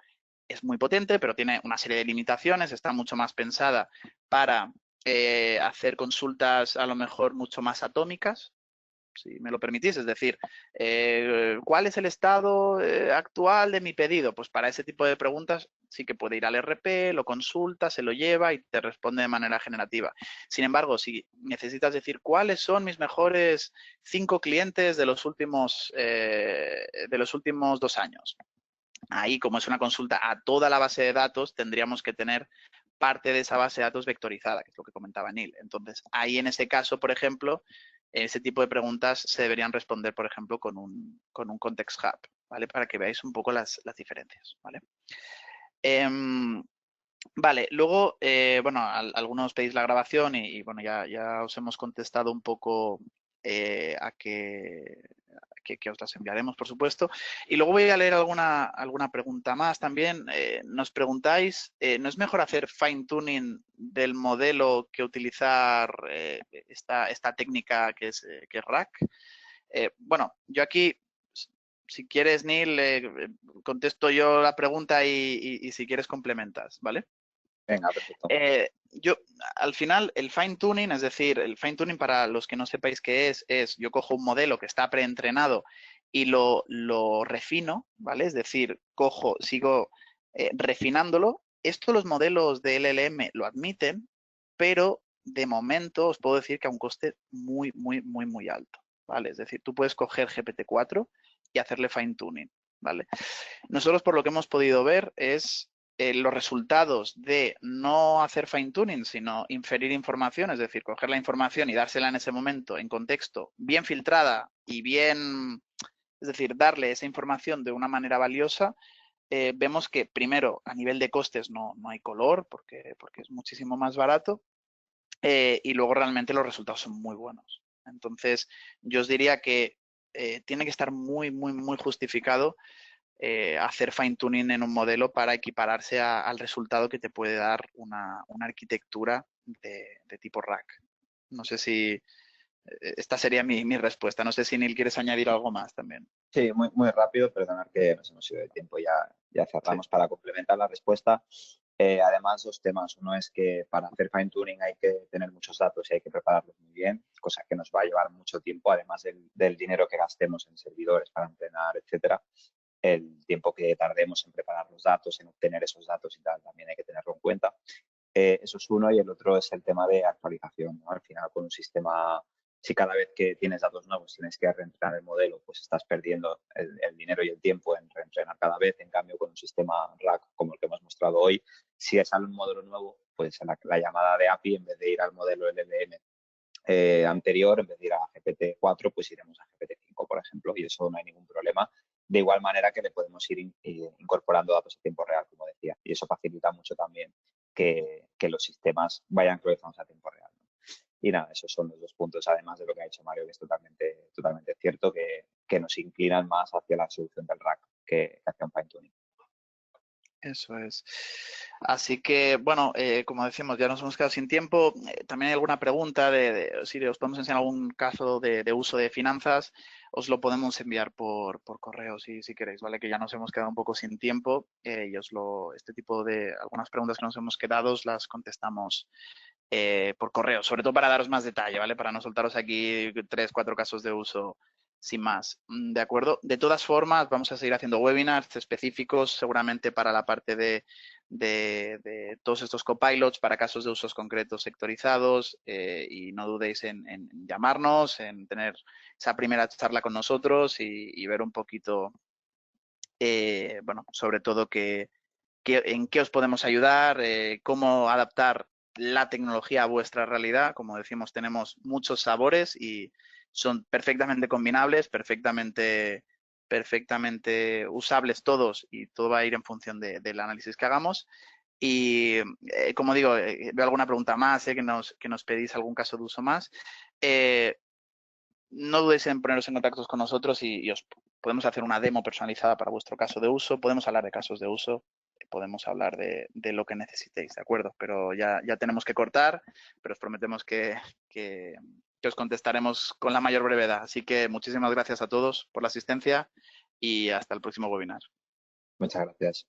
es muy potente, pero tiene una serie de limitaciones, está mucho más pensada para hacer consultas a lo mejor mucho más atómicas, si me lo permitís, es decir, ¿cuál es el estado actual de mi pedido? Pues para ese tipo de preguntas sí que puede ir al RP, lo consulta, se lo lleva y te responde de manera generativa. Sin embargo, si necesitas decir cuáles son mis mejores 5 clientes de los últimos 2 años, ahí, como es una consulta a toda la base de datos, tendríamos que tener parte de esa base de datos vectorizada, que es lo que comentaba Neil. Entonces, ahí en ese caso, por ejemplo, ese tipo de preguntas se deberían responder, por ejemplo, con un Context Hub, ¿vale? Para que veáis un poco las diferencias, ¿vale? Vale, luego, bueno, algunos pedís la grabación y bueno, ya os hemos contestado un poco a que os las enviaremos, por supuesto. Y luego voy a leer alguna pregunta más también. Nos preguntáis, ¿no es mejor hacer fine tuning del modelo que utilizar esta técnica que es RAG? Bueno, yo aquí, si quieres, Neil, contesto yo la pregunta y si quieres complementas, ¿vale? Venga, perfecto. Yo, al final, el fine tuning, es decir, el fine tuning para los que no sepáis qué es yo cojo un modelo que está preentrenado y lo refino, ¿vale? Es decir, sigo refinándolo. Esto los modelos de LLM lo admiten, pero de momento os puedo decir que a un coste muy, muy, muy, muy alto, ¿vale? Es decir, tú puedes coger GPT-4 y hacerle fine tuning, ¿vale? Nosotros, por lo que hemos podido ver, es los resultados de no hacer fine tuning, sino inferir información, es decir, coger la información y dársela en ese momento en contexto, bien filtrada y bien, es decir, darle esa información de una manera valiosa. Vemos que primero a nivel de costes no hay color porque es muchísimo más barato y luego realmente los resultados son muy buenos. Entonces, yo os diría que tiene que estar muy, muy, muy justificado hacer fine tuning en un modelo para equipararse al resultado que te puede dar una arquitectura de tipo RAG. No sé si esta sería mi respuesta. No sé si Neil quieres añadir algo más también. Sí, muy, muy rápido, perdonad que nos hemos ido de tiempo, ya cerramos Sí. para complementar la respuesta. Además, dos temas. Uno es que para hacer fine tuning hay que tener muchos datos y hay que prepararlos muy bien, cosa que nos va a llevar mucho tiempo, además del dinero que gastemos en servidores para entrenar, etcétera. El tiempo que tardemos en preparar los datos, en obtener esos datos y tal, también hay que tenerlo en cuenta. Eso es uno y el otro es el tema de actualización, ¿no? Al final, con un sistema, si cada vez que tienes datos nuevos tienes que reentrenar el modelo, pues estás perdiendo el dinero y el tiempo en reentrenar cada vez. En cambio, con un sistema RAG como el que hemos mostrado hoy, si sale un modelo nuevo, pues la llamada de API, en vez de ir al modelo LLM anterior, en vez de ir a GPT-4, pues iremos a GPT-5, por ejemplo, y eso no hay ningún problema. De igual manera que le podemos ir incorporando datos a tiempo real, como decía, y eso facilita mucho también que los sistemas vayan actualizándose a tiempo real, ¿no? Y nada, esos son los dos puntos, además de lo que ha dicho Mario, que es totalmente cierto, que nos inclinan más hacia la solución del RAG que hacia un fine tuning. Eso es. Así que, bueno, como decimos, ya nos hemos quedado sin tiempo. También hay alguna pregunta si os podemos enseñar algún caso de uso de finanzas, os lo podemos enviar por correo si queréis, ¿vale? Que ya nos hemos quedado un poco sin tiempo y este tipo de algunas preguntas que nos hemos quedado os las contestamos por correo, sobre todo para daros más detalle, ¿vale? Para no soltaros aquí 3, 4 casos de uso sin más. ¿De acuerdo? De todas formas, vamos a seguir haciendo webinars específicos seguramente para la parte de todos estos copilots, para casos de usos concretos sectorizados y no dudéis en llamarnos, en tener esa primera charla con nosotros y ver un poquito, bueno, sobre todo en qué os podemos ayudar, cómo adaptar la tecnología a vuestra realidad. Como decimos, tenemos muchos sabores y son perfectamente combinables, perfectamente usables todos y todo va a ir en función del análisis que hagamos. Y como digo, veo alguna pregunta más, que nos pedís algún caso de uso más. No dudéis en poneros en contacto con nosotros y os podemos hacer una demo personalizada para vuestro caso de uso. Podemos hablar de casos de uso, podemos hablar de lo que necesitéis, ¿de acuerdo? Pero ya tenemos que cortar, pero os prometemos que os contestaremos con la mayor brevedad. Así que muchísimas gracias a todos por la asistencia y hasta el próximo webinar. Muchas gracias.